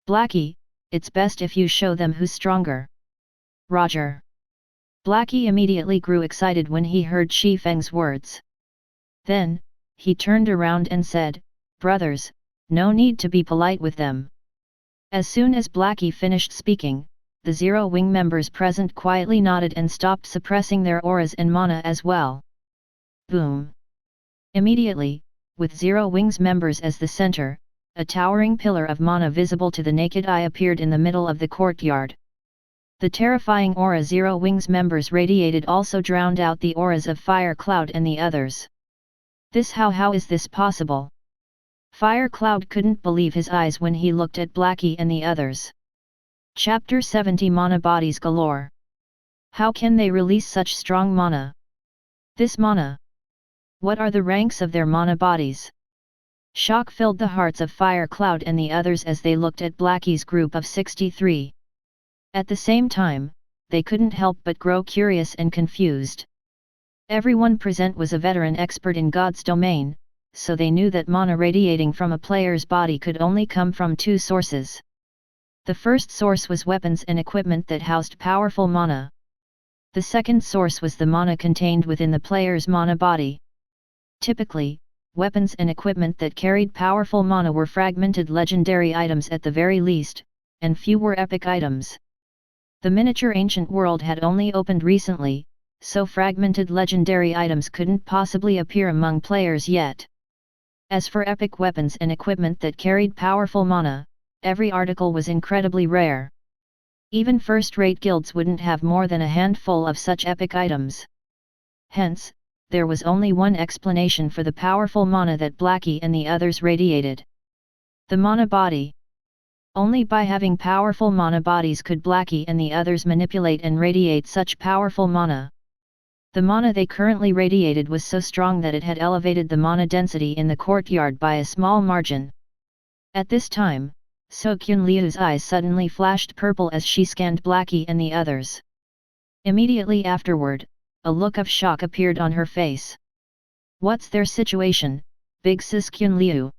Blackie, it's best if you show them who's stronger. Roger. Blackie immediately grew excited when he heard Shi Feng's words. Then, he turned around and said, Brothers, no need to be polite with them. As soon as Blackie finished speaking, the Zero Wing members present quietly nodded and stopped suppressing their auras and mana as well. Boom! Immediately, with Zero Wing's members as the center, a towering pillar of mana visible to the naked eye appeared in the middle of the courtyard. The terrifying aura Zero Wing's members radiated also drowned out the auras of Fire Cloud and the others. How is this possible? Fire Cloud couldn't believe his eyes when he looked at Blackie and the others. Chapter 70 Mana Bodies Galore. How can they release such strong mana? This mana. What are the ranks of their mana bodies? Shock filled the hearts of Fire Cloud and the others as they looked at Blackie's group of 63. At the same time, they couldn't help but grow curious and confused. Everyone present was a veteran expert in God's domain, so they knew that mana radiating from a player's body could only come from two sources. The first source was weapons and equipment that housed powerful mana. The second source was the mana contained within the player's mana body. Typically, weapons and equipment that carried powerful mana were fragmented legendary items at the very least, and few were epic items. The miniature ancient world had only opened recently, so fragmented legendary items couldn't possibly appear among players yet. As for epic weapons and equipment that carried powerful mana, every article was incredibly rare. Even first-rate guilds wouldn't have more than a handful of such epic items. Hence, there was only one explanation for the powerful mana that Blackie and the others radiated. The mana body. Only by having powerful mana bodies could Blackie and the others manipulate and radiate such powerful mana. The mana they currently radiated was so strong that it had elevated the mana density in the courtyard by a small margin. At this time, Sokyun Liu's eyes suddenly flashed purple as she scanned Blackie and the others. Immediately afterward, a look of shock appeared on her face. What's their situation, Big Sis Kyun Liu?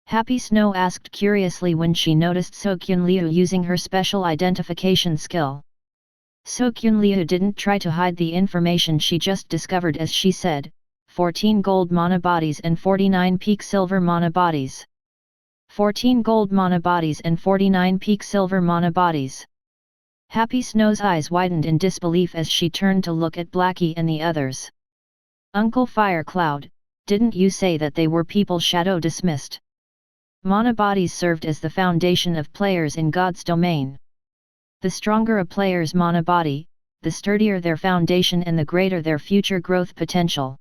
Happy Snow asked curiously when she noticed Sokyun Liu using her special identification skill. Sokyun Liu didn't try to hide the information she just discovered as she said, 14 gold mana bodies and 49 peak silver mana bodies. 14 gold mana bodies and 49 peak silver mana bodies. Happy Snow's eyes widened in disbelief as she turned to look at Blackie and the others. Uncle Fire Cloud, didn't you say that they were people Shadow dismissed? Mana bodies served as the foundation of players in God's domain. The stronger a player's mana body, the sturdier their foundation and the greater their future growth potential.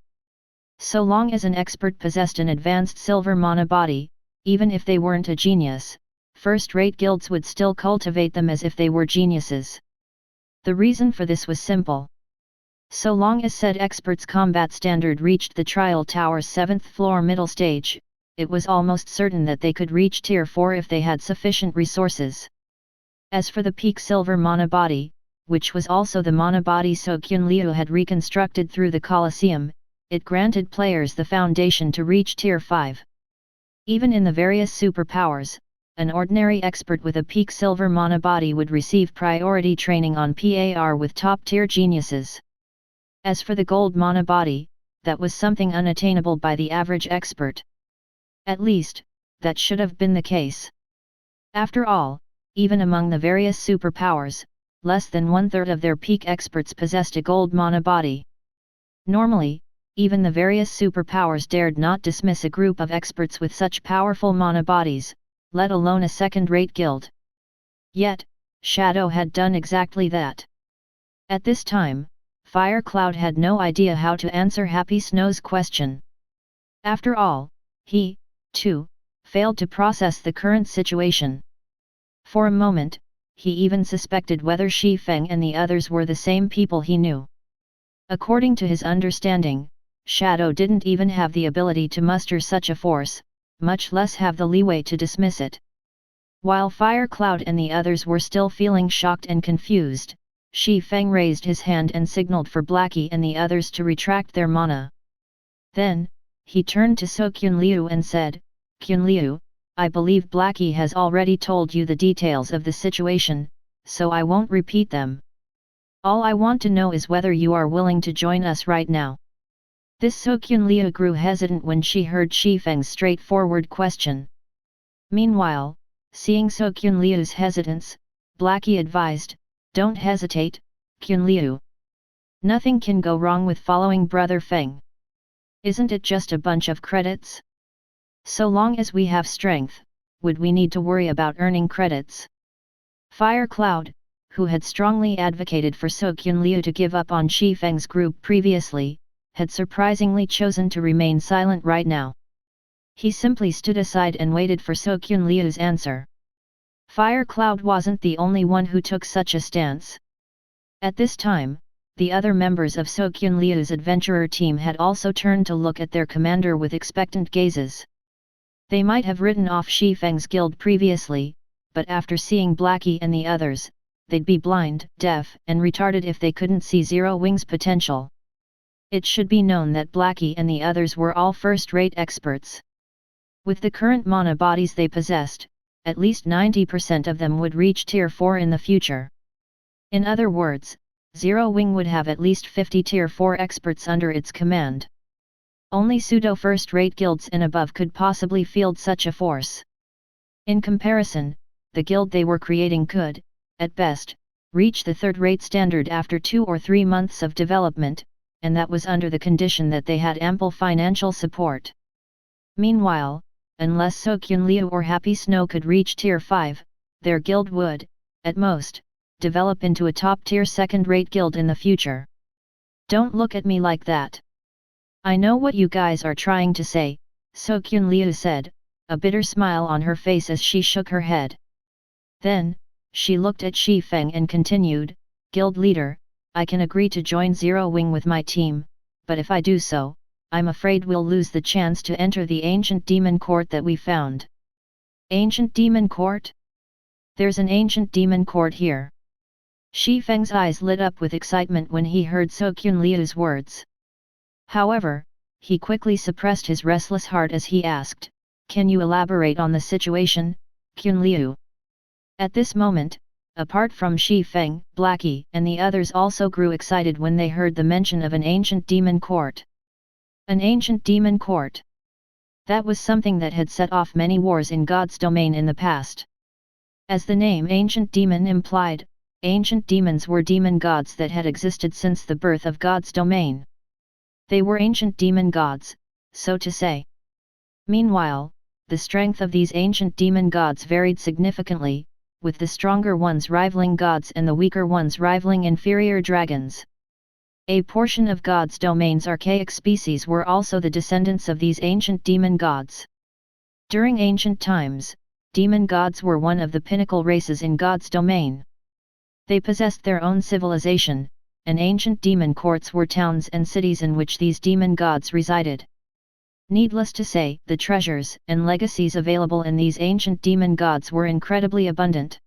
So long as an expert possessed an advanced silver mana body, even if they weren't a genius, first-rate guilds would still cultivate them as if they were geniuses. The reason for this was simple. So long as said expert's combat standard reached the trial tower's 7th floor middle stage, it was almost certain that they could reach Tier 4 if they had sufficient resources. As for the peak silver mana body, which was also the mana body Sokyun Liu had reconstructed through the Colosseum, it granted players the foundation to reach Tier 5. Even in the various superpowers, an ordinary expert with a peak silver mana body would receive priority training on PAR with top-tier geniuses. As for the gold mana body, that was something unattainable by the average expert. At least, that should have been the case. After all, even among the various superpowers, less than one-third of their peak experts possessed a gold mana body. Normally, even the various superpowers dared not dismiss a group of experts with such powerful mana bodies, let alone a second-rate guild. Yet, Shadow had done exactly that. At this time, Fire Cloud had no idea how to answer Happy Snow's question. After all, he, too, failed to process the current situation. For a moment, he even suspected whether Feng and the others were the same people he knew. According to his understanding, Shadow didn't even have the ability to muster such a force, much less have the leeway to dismiss it. While Fire Cloud and the others were still feeling shocked and confused, Feng raised his hand and signaled for Blackie and the others to retract their mana. Then, he turned to So Qunliu and said, "Qunliu, I believe Blackie has already told you the details of the situation, so I won't repeat them. All I want to know is whether you are willing to join us right now." This So Qunliu grew hesitant when she heard Feng's straightforward question. Meanwhile, seeing So Qunliu's hesitance, Blackie advised, "Don't hesitate, Qunliu. Nothing can go wrong with following Brother Feng. Isn't it just a bunch of credits? So long as we have strength, would we need to worry about earning credits?" Fire Cloud, who had strongly advocated for So Qunliu to give up on Feng's group previously, had surprisingly chosen to remain silent right now. He simply stood aside and waited for So Qunliu's answer. Fire Cloud wasn't the only one who took such a stance. At this time, the other members of So Qunliu's adventurer team had also turned to look at their commander with expectant gazes. They might have written off Feng's guild previously, but after seeing Blackie and the others, they'd be blind, deaf, and retarded if they couldn't see Zero Wing's potential. It should be known that Blackie and the others were all first-rate experts. With the current mana bodies they possessed, at least 90% of them would reach Tier 4 in the future. In other words, Zero Wing would have at least 50 Tier 4 experts under its command. Only pseudo first-rate guilds and above could possibly field such a force. In comparison, the guild they were creating could, at best, reach the third-rate standard after 2 or 3 months of development, and that was under the condition that they had ample financial support. Meanwhile, unless So Qunliu or Happy Snow could reach Tier 5, their guild would, at most, develop into a top-tier second-rate guild in the future. "Don't look at me like that. I know what you guys are trying to say," So Qunliu said, a bitter smile on her face as she shook her head. Then, she looked at Feng and continued, "Guild leader, I can agree to join Zero Wing with my team, but if I do so, I'm afraid we'll lose the chance to enter the ancient demon court that we found." "Ancient demon court? There's an ancient demon court here." Feng's eyes lit up with excitement when he heard So Qunliu's words. However, he quickly suppressed his restless heart as he asked, "Can you elaborate on the situation, Qunliu?" At this moment, apart from Feng, Blackie, and the others also grew excited when they heard the mention of an ancient demon court. An ancient demon court. That was something that had set off many wars in God's domain in the past. As the name Ancient Demon implied, ancient demons were demon gods that had existed since the birth of God's domain. They were ancient demon gods, so to say. Meanwhile, the strength of these ancient demon gods varied significantly, with the stronger ones rivaling gods and the weaker ones rivaling inferior dragons. A portion of God's domain's archaic species were also the descendants of these ancient demon gods. During ancient times, demon gods were one of the pinnacle races in God's domain. They possessed their own civilization, and ancient demon courts were towns and cities in which these demon gods resided. Needless to say, the treasures and legacies available in these ancient demon gods were incredibly abundant.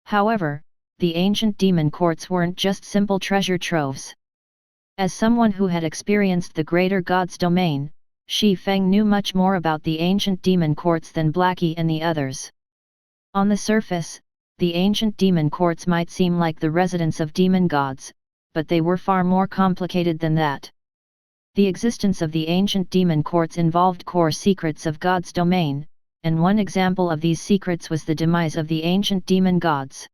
However, the ancient demon courts weren't just simple treasure troves. As someone who had experienced the greater God's domain, Feng knew much more about the ancient demon courts than Blackie and the others. On the surface, the ancient demon courts might seem like the residence of demon gods, but they were far more complicated than that. The existence of the ancient demon courts involved core secrets of God's domain, and one example of these secrets was the demise of the ancient demon gods.